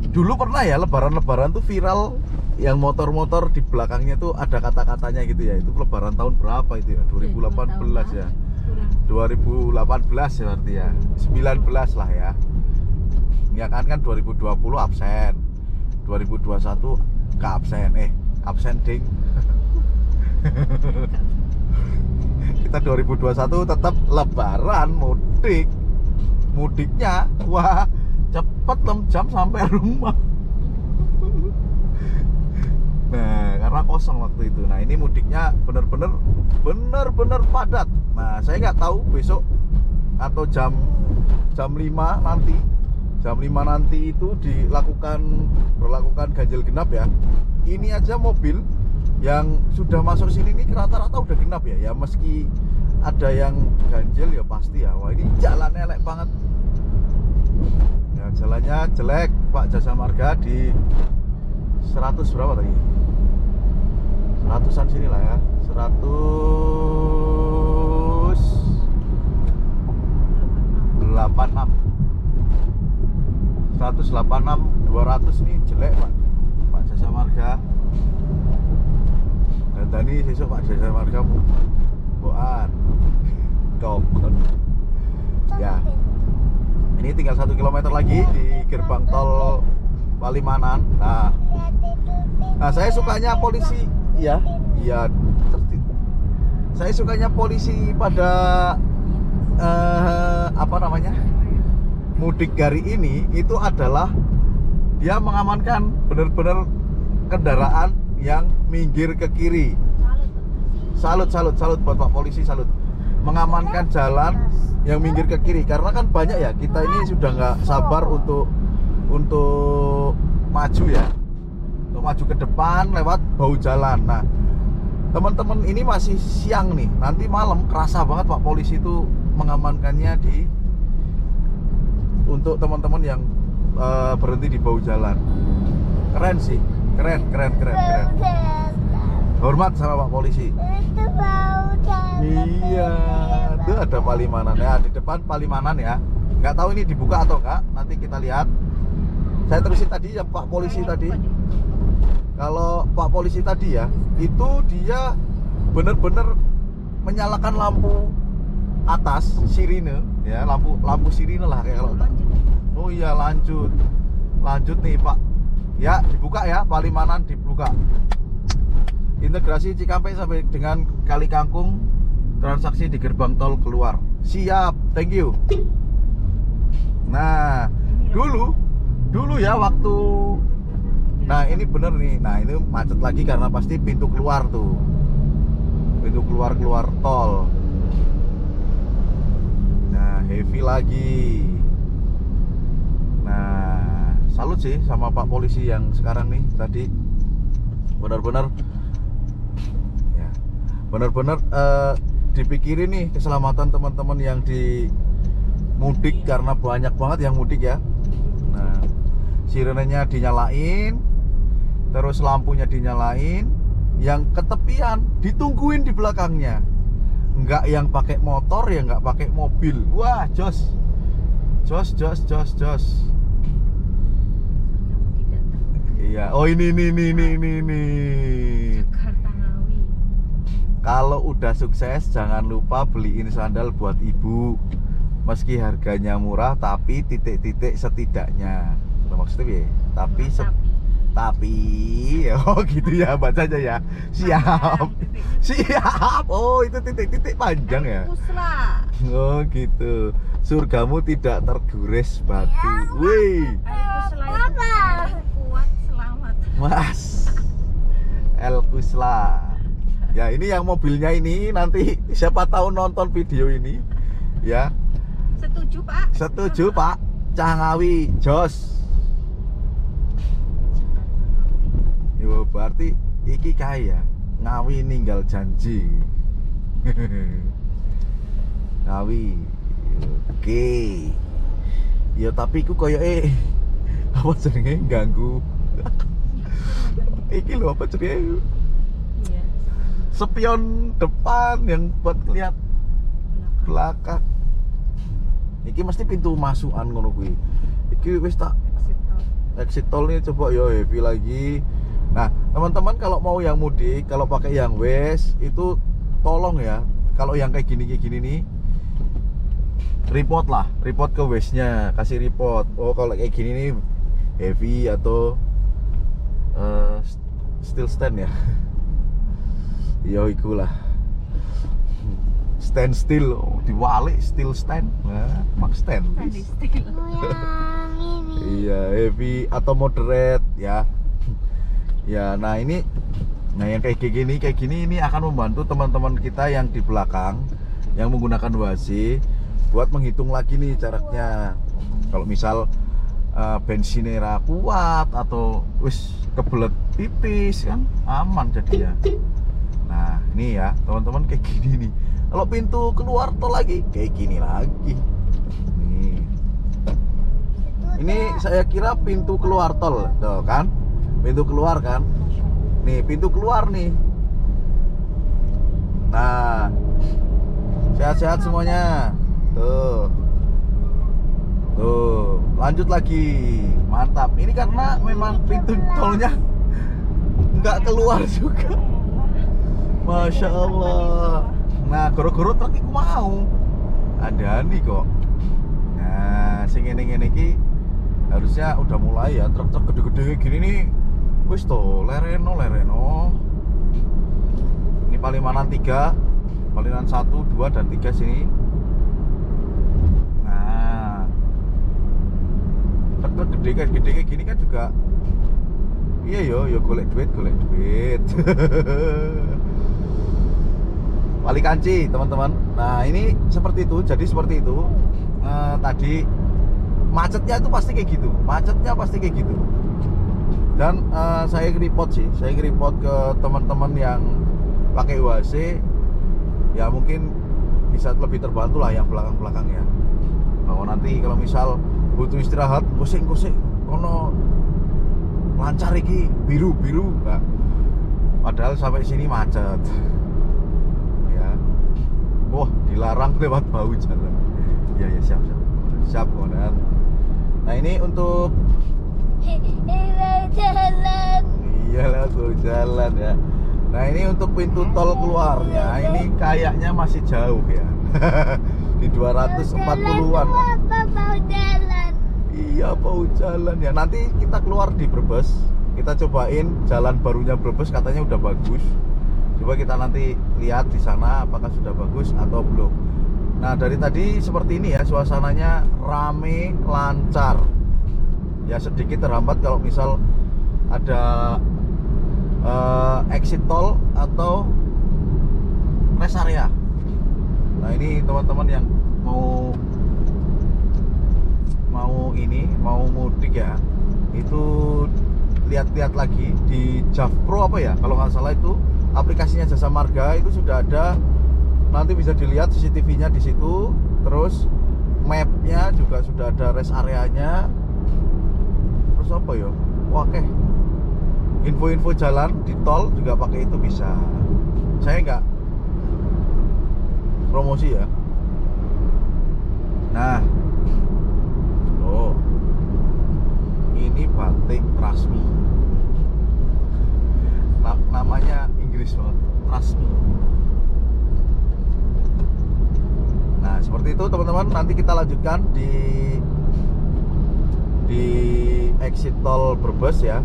dulu pernah ya lebaran tuh viral yang motor-motor di belakangnya tuh ada kata-katanya gitu ya. Itu lebaran tahun berapa itu ya? 2018 ya. 2018 ya berarti ya. 19 lah ya. Ya kan 2020 absen. 2021 ke absen. Absen ding. Kita 2021 tetap lebaran mudik. Mudiknya wah cepet 6 jam sampai rumah. Nah, karena kosong waktu itu. Nah, ini mudiknya bener-bener padat. Nah, saya nggak tahu besok atau jam 5 nanti. Jam 5 nanti itu berlakukan ganjil genap ya. Ini aja mobil yang sudah masuk sini ini rata-rata udah genap ya. Ya meski ada yang ganjil ya pasti ya. Wah, ini jalannya elek banget. Ya, jalannya jelek, Pak Jasa Marga di 100 berapa tadi? 100-an sini lah ya. 186 200 nih jelek Pak Jasa Marga. Dan tadi besok Pak Jasa Marga boan kokon ya. Ini tinggal 1 km lagi di gerbang tol Palimanan. Nah saya sukanya polisi ya tertib. Saya sukanya polisi pada mudik hari ini itu adalah dia mengamankan benar-benar kendaraan yang minggir ke kiri. Salut buat Pak Polisi, salut. Mengamankan jalan yang minggir ke kiri karena kan banyak ya, kita ini sudah nggak sabar untuk maju ya, untuk maju ke depan lewat bahu jalan. Nah, teman-teman ini masih siang nih, nanti malam kerasa banget Pak Polisi itu mengamankannya untuk teman-teman yang berhenti di bahu jalan. Keren sih, keren. Hormat sama Pak Polisi. Iya, itu ada Palimanan ya, di depan Palimanan ya. Nggak tahu ini dibuka atau enggak, nanti kita lihat. Saya terusin tadi yang Pak Polisi tadi. Kalau Pak Polisi tadi ya, itu dia benar-benar menyalakan lampu atas sirine ya, lampu sirine lah kayak kalau. Oh iya, lanjut nih Pak Ya, dibuka ya, Palimanan dibuka. Integrasi Cikampek sampai dengan Kali Kangkung, transaksi di gerbang tol keluar. Siap, thank you. Nah, dulu ya waktu, nah ini bener nih, nah ini macet lagi karena pasti pintu keluar tuh, pintu keluar tol. Nah, heavy lagi. Nah, salut sih sama Pak Polisi yang sekarang nih tadi, benar-benar dipikirin nih keselamatan teman-teman yang di mudik, karena banyak banget yang mudik ya. Nah, sirenenya dinyalain, terus lampunya dinyalain, yang ketepian ditungguin di belakangnya, nggak yang pakai motor ya, nggak pakai mobil. Wah, jos. Iya, oh ini. Jakarta Ngawi. Kalau udah sukses jangan lupa beliin sandal buat ibu. Meski harganya murah tapi titik-titik setidaknya. Maksudnya ya, tapi oh gitu ya bacanya ya. Siap. Oh, itu titik-titik panjang ya. Pusla. Oh gitu. Surgamu tidak tergores batu. Wih. Pusla kuat selamat. Mas El Kusla. Ya, ini yang mobilnya ini nanti siapa tahu nonton video ini ya. Setuju Pak? Setuju Pak. Cangawi jos. Yo berarti iki kaya Ngawi ninggal janji. Ngawi. Oke. Ya tapi iku koyo apa jenenge ganggu. Iki lho apa jenenge? Iya. Spion depan yang buat lihat belakang. Iki mesti pintu masukan ngono kuwi. Iki wis tak exit tol nih, coba yo heavy lagi. Nah, teman-teman kalau mau yang mudik, kalau pakai yang west itu tolong ya. Kalau yang kayak gini nih report ke westnya, kasih report. Oh, kalau kayak gini nih heavy atau still stand ya. Yo ikulah. Stand still, oh, diwalik still stand. Nah, max stand. Iya, heavy atau moderate ya. Ya, nah ini yang kayak gini ini akan membantu teman-teman kita yang di belakang yang menggunakan WASI buat menghitung lagi nih jaraknya. Kalau misal bensinera kuat atau wis kebelet tipis kan aman jadinya. Nah, ini ya, teman-teman kayak gini nih. Kalau pintu keluar tol lagi kayak gini lagi. Nih. Ini saya kira pintu keluar tol, tuh kan? Pintu keluar kan? Nih, pintu keluar nih. Nah, sehat-sehat semuanya. Tuh, lanjut lagi. Mantap. Ini karena memang pintu tolnya nggak keluar juga. Masya Allah. Nah, goro-goro truk iku mau ada nih kok. Nah, sing ngene-ngene iki harusnya udah mulai ya, truk-truk gede-gede gini nih. Wis to, lereno. Ini Palimanan 3, Palimanan 1, 2 dan 3 sini. Nah, truk gede kayak gini kan juga. Iya yo golek duit. Wali Kanci teman-teman. Nah ini seperti itu, jadi seperti itu. Tadi macetnya itu pasti kayak gitu. Dan saya report ke teman-teman yang pakai UAC, ya mungkin bisa lebih terbantu lah yang belakang ya. Bahwa nanti kalau misal butuh istirahat, kusik kono lancar iki biru. Nah, padahal sampai sini macet. Wah, dilarang lewat bau jalan. Ya siap konan. Nah ini untuk jalan. Iyalah bau jalan ya. Nah ini untuk pintu tol keluarnya, ini kayaknya masih jauh ya. Di 240-an. Apa mau jalan? Iya apa jalan ya. Nanti kita keluar di Brebes, kita cobain jalan barunya Brebes, katanya udah bagus. Coba kita nanti lihat di sana apakah sudah bagus atau belum. Nah, dari tadi seperti ini ya, suasananya rame, lancar. Ya sedikit terhambat kalau misal ada exit tol atau rest area. Nah, ini teman-teman yang mau mudik ya, itu lihat-lihat lagi di Javpro apa ya, kalau nggak salah itu aplikasinya Jasa Marga, itu sudah ada, nanti bisa dilihat CCTV-nya di situ, terus map-nya juga sudah ada rest area-nya, terus apa ya, oke, info-info jalan di tol juga pakai itu bisa. Saya nggak promosi ya. Nah, ini batik Trasmi, namanya Inggris banget, Trasmi. Nah, seperti itu teman-teman. Nanti kita lanjutkan di exit tol Brebes ya.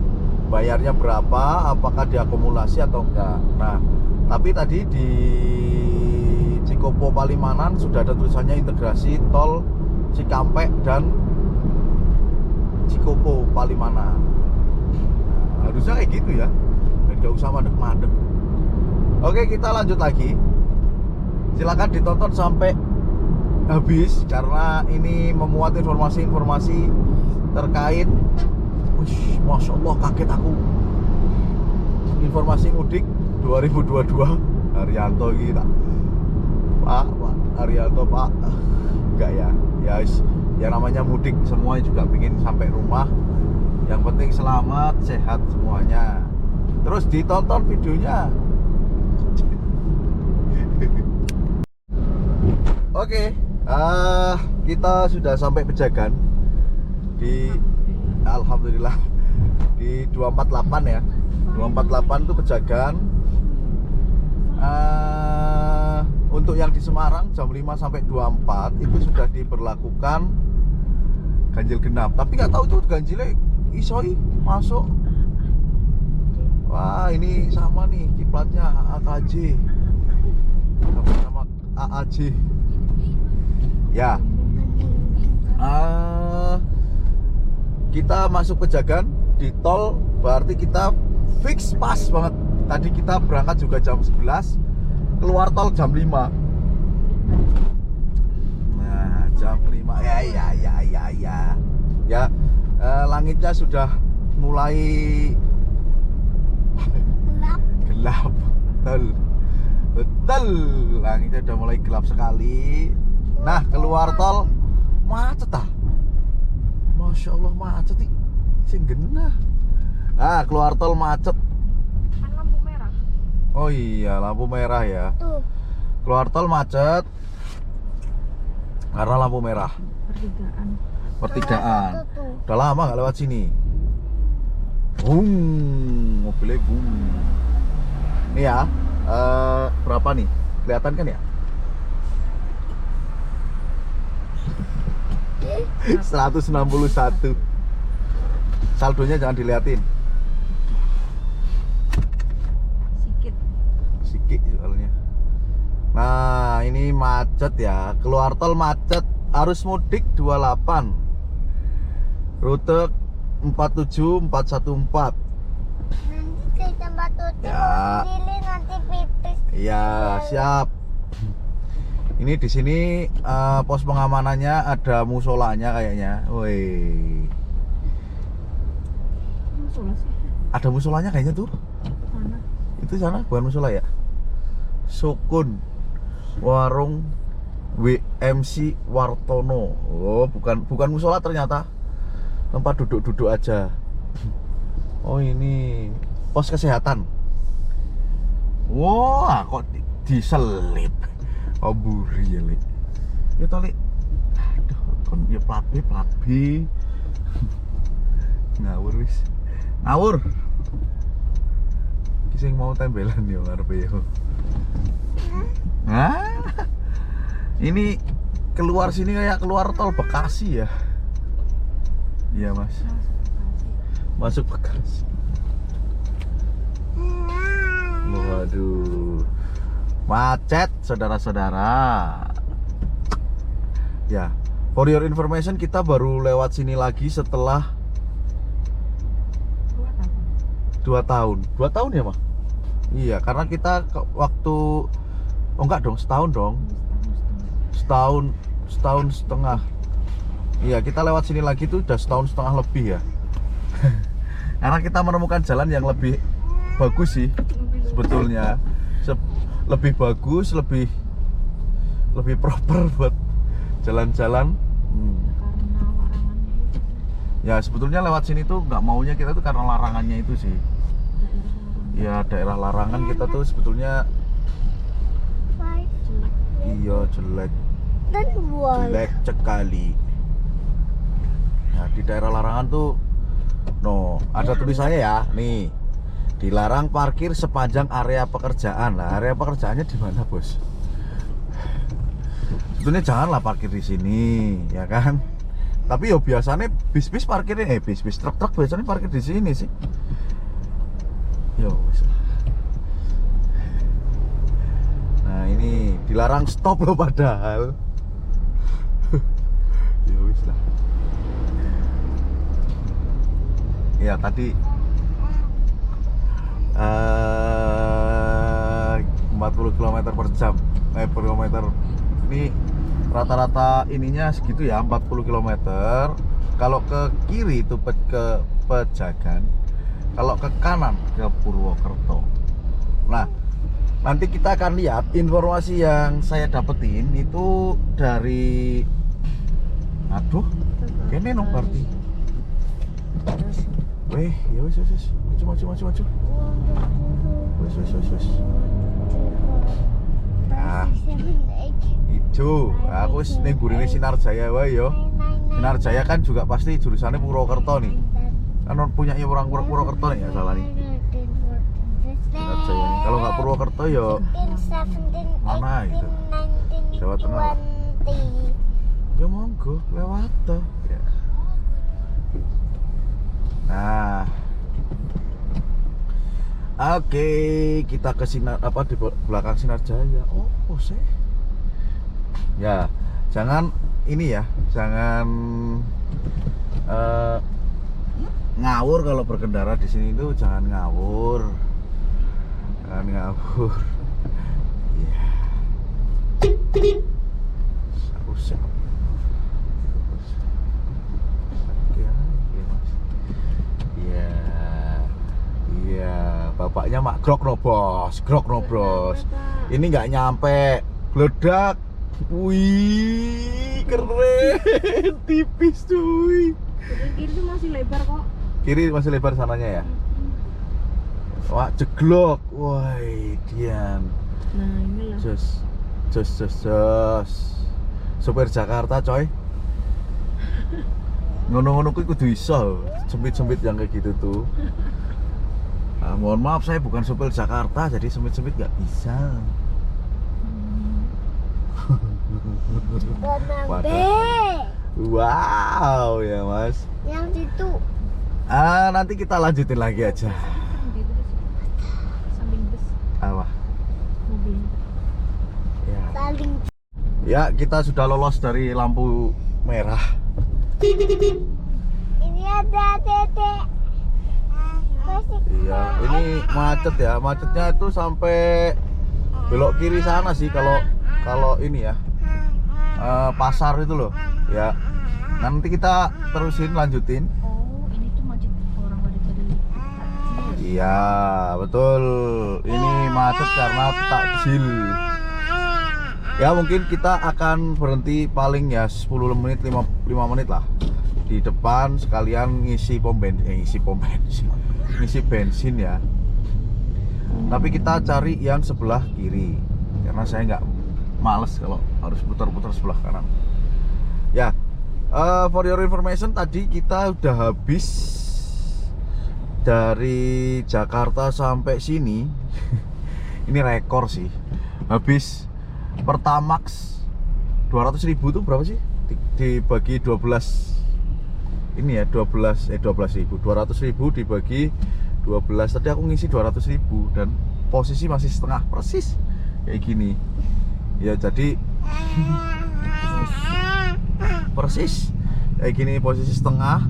Bayarnya berapa, apakah diakumulasi atau enggak. Nah, tapi tadi di Cikopo Palimanan sudah ada tulisannya integrasi tol Cikampek dan Cikopo Palimanan. Nah, harusnya kayak gitu ya, dan gak usah madep-madep. Oke, kita lanjut lagi. Silakan ditonton sampai habis karena ini memuat informasi-informasi terkait. Masya Allah, kaget aku. Informasi mudik 2022. Haryanto kita, Pak Haryanto, Pak. Enggak ya, ya namanya mudik semuanya juga pengen sampai rumah. Yang penting selamat, sehat semuanya. Terus ditonton videonya. Oke, kita sudah sampai Pejagan di, alhamdulillah, di 248 ya. 248 itu Pejagan. Untuk yang di Semarang jam 5 sampai 24 itu sudah diberlakukan ganjil genap. Tapi nggak tahu itu ganjilnya isoi masuk. Wah, ini sama nih kiplatnya AKJ sama AAJ. Ya. Kita masuk Pejagan di tol, berarti kita fix pas banget. Tadi kita berangkat juga jam 11, keluar tol jam 5. Nah, jam 5 ya. Langitnya sudah mulai gelap. Betul. Langitnya udah mulai gelap sekali. Nah, keluar tol macet ah. Masya Allah, macet nih. Sing genah. Ah, keluar tol macet. Kan lampu merah. Oh iya, lampu merah ya. Tuh. Keluar tol macet karena lampu merah. Pertigaan. Tuh. Udah lama nggak lewat sini. Mobilnya Ini ya, berapa nih? Kelihatan kan ya? 161. Saldonya jangan diliatin. Sikit soalnya. Nah, ini macet ya. Keluar tol macet. Arus mudik 28. Rute 47 414. Nanti di tempat tutup Ya. sendiri nanti pipis. Iya, siap. Ini di sini pos pengamanannya ada musolanya kayaknya. Woi. Musola sih. Ada musolanya kayaknya tuh. Mana? Itu sana bukan musola ya? Sukun Warung WMC Wartono. Oh, bukan musola ternyata. Tempat duduk-duduk aja. Oh, ini pos kesehatan. Wah, kok diselip. Oh, buri ya, Lik. Ya toh, Lik. Aduh, kon ya plat B. Ngawur wis. Ngawur. Ki sing mau tembelan ya ngarepe ya. Nah. Ini keluar sini kayak keluar tol Bekasi ya. Iya mas. Masuk Bekasi. Waduh, macet saudara-saudara. Ya, for your information kita baru lewat sini lagi setelah 2 tahun. 2 tahun ya, Mas? Iya, karena kita waktu enggak dong, setahun dong. Setahun setengah. Iya, kita lewat sini lagi tuh udah setahun setengah lebih ya. Karena kita menemukan jalan yang lebih bagus sih sebetulnya. Lebih bagus, lebih proper buat jalan-jalan. Ya sebetulnya lewat sini tuh nggak maunya kita tuh karena larangannya itu sih. Ya daerah larangan kita tuh sebetulnya iya jelek sekali. Nah di daerah larangan tuh ada tulisannya ya nih, dilarang parkir sepanjang area pekerjaan. Nah area pekerjaannya di mana bos? Sebetulnya janganlah parkir di sini ya kan. Tapi yo biasanya bis-bis parkirnya bis-bis truk-truk biasanya parkir di sini sih. Yo. Nah, ini dilarang stop loh padahal. Ya wis lah. Ya tadi 40 km per jam. Per kilometer. Ini rata-rata ininya segitu ya, 40 km. Kalau ke kiri itu ke Pejagan, kalau ke kanan ke Purwokerto. Nah, nanti kita akan lihat informasi yang saya dapetin itu dari kene no berarti. Weh, ya wis. Maju. Wis. Nah, itu aku ning burine Sinar Jaya wae yo. Sinar Jaya kan juga pasti jurusannya Purwokerto nih. Kan punya orang Purwokerto nih ya salah nih. Sinar Jaya nih. Kalau nggak Purwokerto yo mana itu? Jawa Tengah. Ya monggo lewat toh. Ya. Nah. Oke, kita ke Sinar di belakang Sinar Jaya. Oh sih. Ya, jangan ini ya, jangan ngawur kalau berkendara di sini itu jangan ngawur. Iya. Usah. Iya, bapaknya mak grok no bos. Ini nggak nyampe, geledak. Wih, keren, tipis cuy. Kiri itu masih lebar kok. Kiri masih lebar sananya ya. Wah, jeglok. Wah, Dian. Nah, ini loh. Jos. Sopir Jakarta, coy. Ngono-ngono kudu iso. Sempit-sempit yang kayak gitu tuh. Nah, mohon maaf saya bukan sopir Jakarta, jadi sempit-sempit nggak bisa. Wow ya mas. Yang itu. Nanti kita lanjutin lagi aja. Samping bus. Apa? Mobil. Ya. Saling. Ya kita sudah lolos dari lampu merah. Ini ada dedek. Iya, ini macet ya. Macetnya itu sampai belok kiri sana sih kalau ini ya. Pasar itu loh. Ya. Nanti kita terusin lanjutin. Oh, ini tuh macet orang pada cari takjil. Iya, betul. Ini macet karena takjil. Ya, mungkin kita akan berhenti paling ya 10 menit 5 menit lah. Di depan sekalian ngisi bensin ya. Tapi kita cari yang sebelah kiri karena saya nggak males kalau harus putar-putar sebelah kanan. Ya, for your information tadi kita udah habis dari Jakarta sampai sini. Ini rekor sih. Habis Pertamax 200.000 tuh berapa sih? Dibagi 12 ini ya 200.000 dibagi 12. Tadi aku ngisi 200.000 dan posisi masih setengah persis kayak gini. Ya jadi persis kayak gini posisi setengah,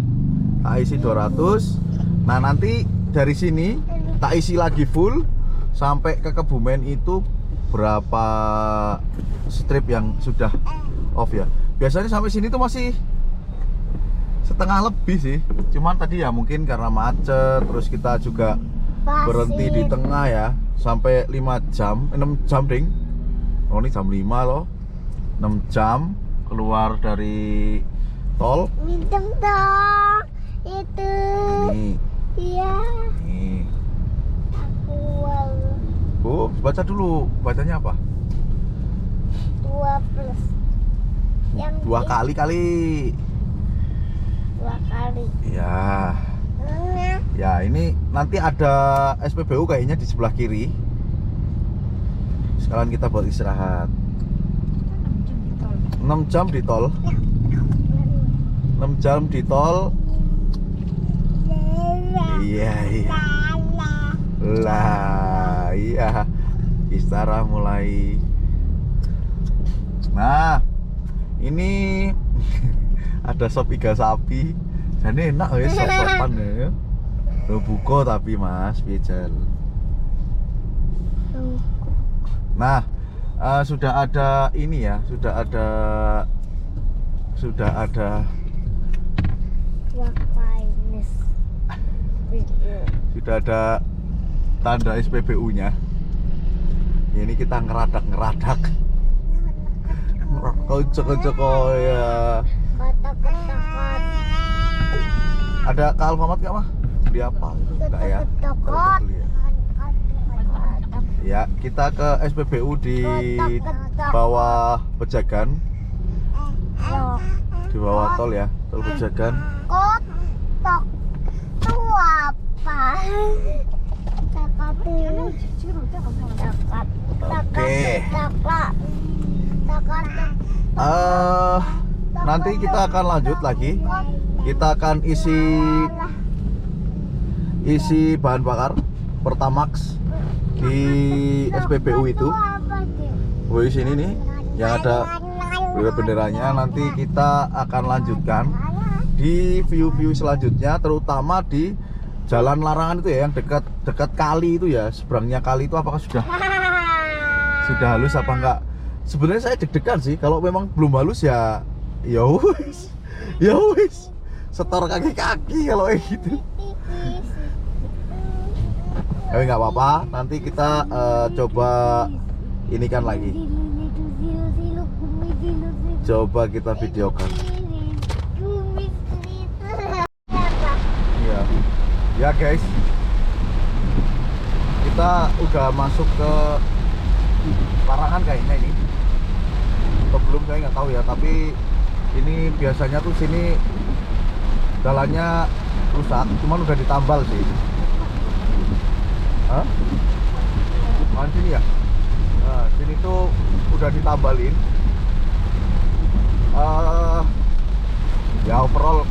tak isi 200. Nah nanti dari sini tak isi lagi full sampai ke Kebumen itu berapa strip yang sudah off ya. Biasanya sampai sini tuh masih setengah lebih sih. Cuman tadi ya mungkin karena macet, terus kita juga berhenti di tengah ya. Sampai 5 jam, 6 jam ding. Oh ini jam 5 loh. 6 jam keluar dari tol. Minjem dong. Itu. Ini. Iya. Nih. Aku Oh, baca dulu. Bacanya apa? 2 plus. Yang 2 kali kali. 2 kali. Ya. Ya, ini nanti ada SPBU kayaknya di sebelah kiri. Sekarang kita buat istirahat. 6 jam di tol. 6 jam di tol. Iya, iya. Lah, iya. Istirahat mulai. Nah, ini ada sop iga sapi. Jadi enak ya sop-sopan ya. Lo buko tapi Mas, pijen. Nah, sudah ada ini ya, sudah ada sudah ada tanda SPBU-nya. Ini kita ngeradak. Kocok ya. Kotak-kotak. Ada ke Alfamart nggak mah? Beli apa? Enggak ya? Beli ya? Ya, kita ke SPBU di bawah Pejagan. Di bawah tol ya, tol Pejagan. Kotak itu apa? Oke. Nanti kita akan lanjut lagi. Kita akan isi bahan bakar Pertamax di SPBU itu. Di sini nih yang ada benderanya. Nanti kita akan lanjutkan di view-view selanjutnya, terutama di Jalan Larangan itu ya, yang dekat kali itu ya, seberangnya kali itu apakah sudah halus apa enggak? Sebenarnya saya deg-degan sih, kalau memang belum halus ya wis, setor kaki-kaki kalau kayak gitu. Tapi nggak apa-apa, nanti kita coba ini kan lagi. Coba kita videokan. Ya guys, kita udah masuk ke Larangan kayaknya ini. Atau belum saya nggak tahu ya, tapi ini biasanya tuh sini jalannya rusak, cuman udah ditambal sih. Hah? Sini ya? Nah, sini tuh udah ditambalin. Ya overall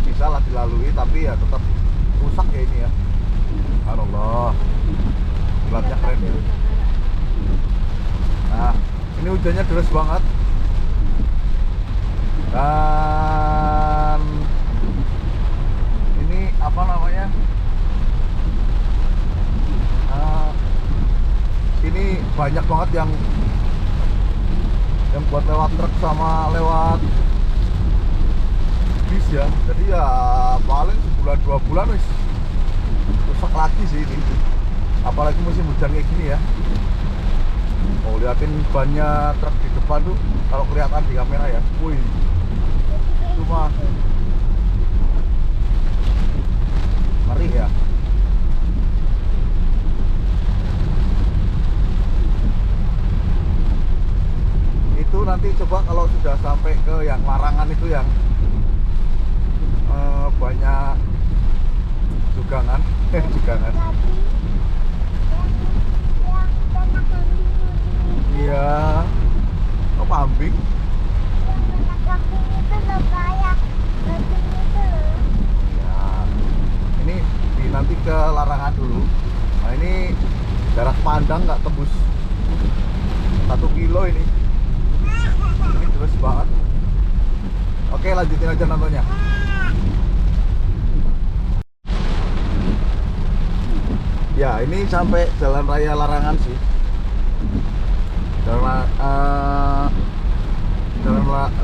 bisa lah dilalui, tapi ya tetap rusak ya ini ya. Allah, gelapnya keren ya. Nah, ini hujannya deras banget. Dan ini apa namanya? Ini banyak banget yang buat lewat truk sama lewat bis ya. Jadi ya paling sebulan 2 bulan wis rusak lagi sih ini. Apalagi musim hujan kayak gini ya. Oh, liatin bannya truk di depan tuh kalau kelihatan di kamera ya. Wih. Cuma ngeri ya. Itu nanti coba kalau sudah sampai ke yang Larangan itu yang banyak jugangan. Iya. Oh, kambing. Kambing itu loh kayak kambing itu loh. ke Larangan dulu. Nah ini jarak pandang nggak tembus 1 kilo ini terus banget. Oke, lanjutin aja nontonnya. Ya, ini sampai Jalan Raya Larangan sih. Jalan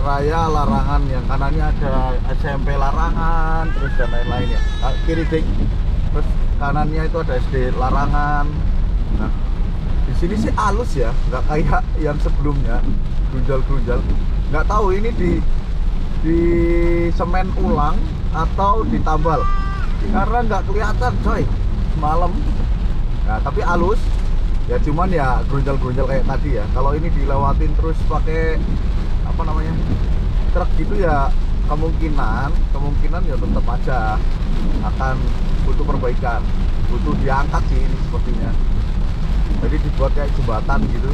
Raya Larangan, yang kanannya ada SMP Larangan, terus dan lain-lain ya. Kiri ding. Terus kanannya itu ada SD Larangan. Nah, di sini sih halus ya, nggak kayak yang sebelumnya grunjal-grunjal. Nggak tahu ini di semen ulang atau ditambal, karena nggak kelihatan coy malam. Nah tapi halus ya, cuman ya grunjal-grunjal kayak tadi ya. Kalau ini dilewatin terus pakai apa namanya truk gitu ya, kemungkinan ya tetap aja akan butuh perbaikan, butuh diangkat sih ini sepertinya. Jadi dibuat kayak jembatan gitu,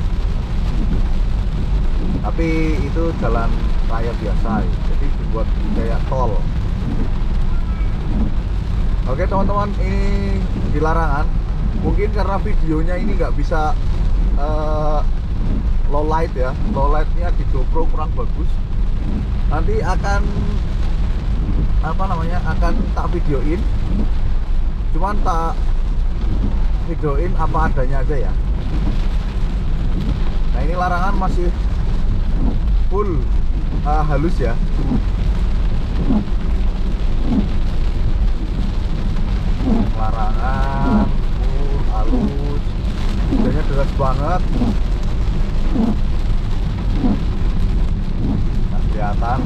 tapi itu jalan raya biasa ya. Jadi dibuat kayak tol. Oke teman-teman, ini di Larangan. Mungkin karena videonya ini nggak bisa low light ya, low lightnya di GoPro kurang bagus. Nanti akan akan tak videoin, cuman tak videoin apa adanya aja ya. Nah ini Larangan masih full halus ya. Larangan full halus, hujannya deras banget. Nah, kelihatan.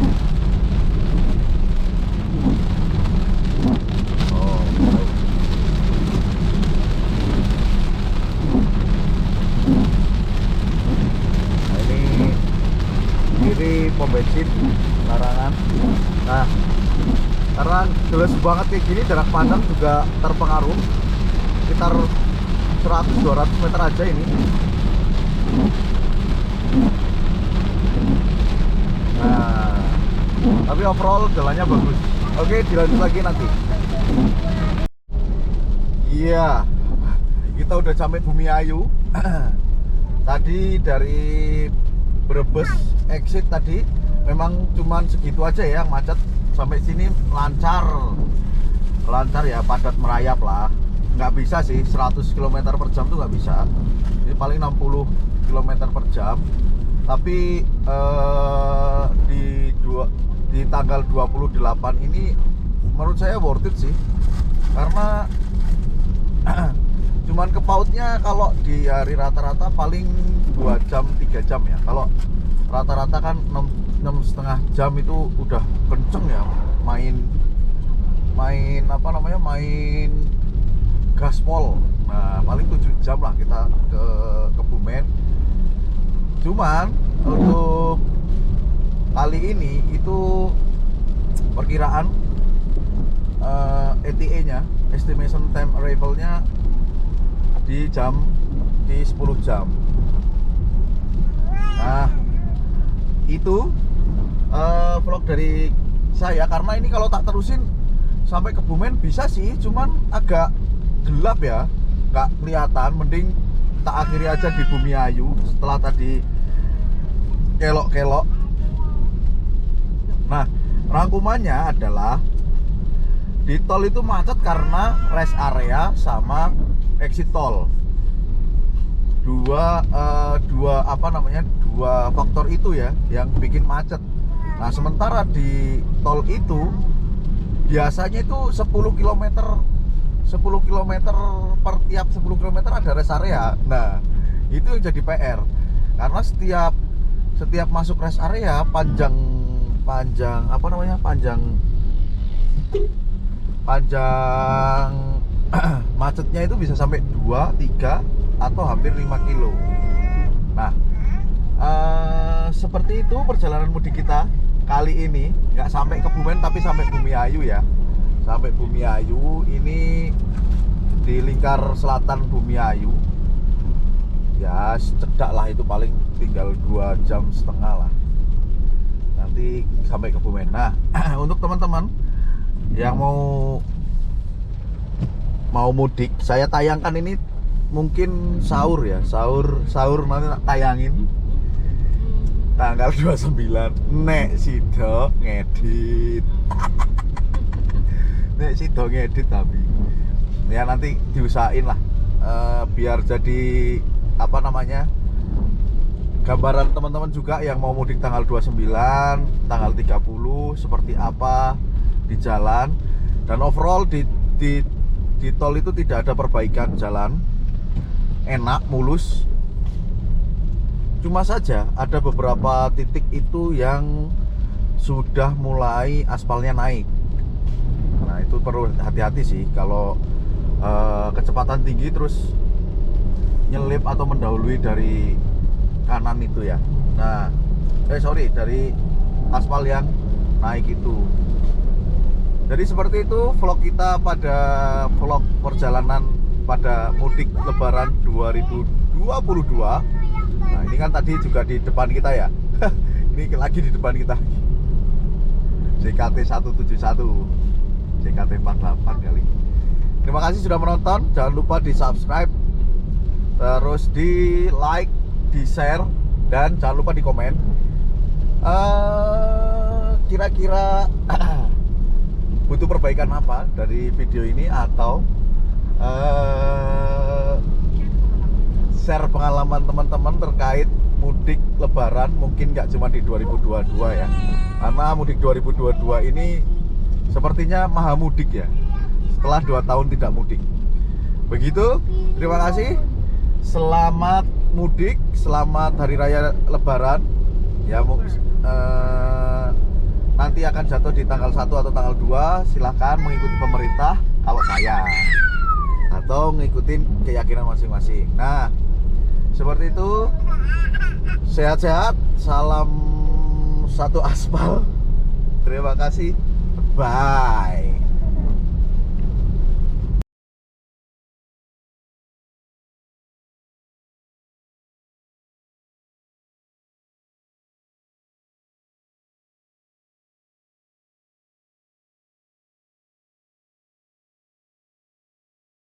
Oh, baik. Nah ini kiri pom bensin Larangan. Nah karena jelas banget kayak gini, jarak pandang juga terpengaruh. Sekitar 100-200 meter aja ini. Nah tapi overall jalannya bagus. Oke, dilanjut lagi nanti. Iya, kita udah sampai Bumiayu. Tadi dari Brebes exit tadi memang cuman segitu aja ya yang macet. Sampai sini lancar ya, padat merayap lah. Nggak bisa sih 100 km per jam tuh nggak bisa. Ini paling 60 km per jam. Tapi di tanggal 28 ini menurut saya worth it sih, karena cuman kepautnya kalau di hari rata-rata paling 2 jam 3 jam ya. Kalau rata-rata kan 6,5 jam itu udah kenceng ya, main gaspol. Nah paling 7 jam lah kita ke Kebumen. Cuman untuk kali ini itu perkiraan ETA nya, estimation time arrival nya di 10 jam. Nah itu vlog dari saya, karena ini kalau tak terusin sampai Kebumen bisa sih, cuman agak gelap ya, nggak kelihatan. Mending tak akhiri aja di Bumiayu setelah tadi kelok-kelok. Nah rangkumannya adalah di tol itu macet karena rest area sama exit tol. Dua faktor itu ya yang bikin macet. Nah sementara di tol itu biasanya itu 10 km per tiap 10 km ada rest area. Nah itu yang jadi PR, karena setiap masuk rest area panjang macetnya itu bisa sampai 2, 3 atau hampir 5 kilo. Nah seperti itu perjalanan mudik kita kali ini. Nggak sampai Kebumen tapi sampai Bumiayu ya. Sampai Bumiayu ini di lingkar selatan Bumiayu ya, cedak lah, itu paling tinggal 2,5 jam lah nanti sampai Kebumen. Nah untuk teman-teman yang mau mau mudik, saya tayangkan ini mungkin sahur ya, sahur nanti tak tayangin tanggal 29. Nek sido ngedit. Nek sido ngedit tapi ya nanti diusahain lah, biar jadi apa namanya, gambaran teman-teman juga yang mau mudik tanggal 29, tanggal 30 seperti apa di jalan. Dan overall di tol itu tidak ada perbaikan jalan, enak, mulus. Cuma saja ada beberapa titik itu yang sudah mulai aspalnya naik. Nah itu perlu hati-hati sih kalau kecepatan tinggi terus nyelip atau mendahului dari kanan itu ya. Nah, dari aspal yang naik itu. Jadi seperti itu vlog kita pada vlog perjalanan pada mudik Lebaran 2022. Nah ini kan tadi juga di depan kita ya. Ini lagi di depan kita. JKT 171, JKT 48 kali. Terima kasih sudah menonton. Jangan lupa di subscribe, terus di like, di share, dan jangan lupa di komen. Kira-kira butuh perbaikan apa dari video ini, atau share pengalaman teman-teman terkait mudik Lebaran, mungkin nggak cuma di 2022 ya, karena mudik 2022 ini sepertinya maha mudik ya, setelah 2 tahun tidak mudik. Begitu, terima kasih, selamat mudik, selamat Hari Raya Lebaran ya. Nanti akan jatuh di tanggal 1 atau tanggal 2, silahkan mengikuti pemerintah kalau saya, atau ngikutin keyakinan masing-masing. Nah seperti itu, sehat-sehat, salam satu aspal, terima kasih, bye.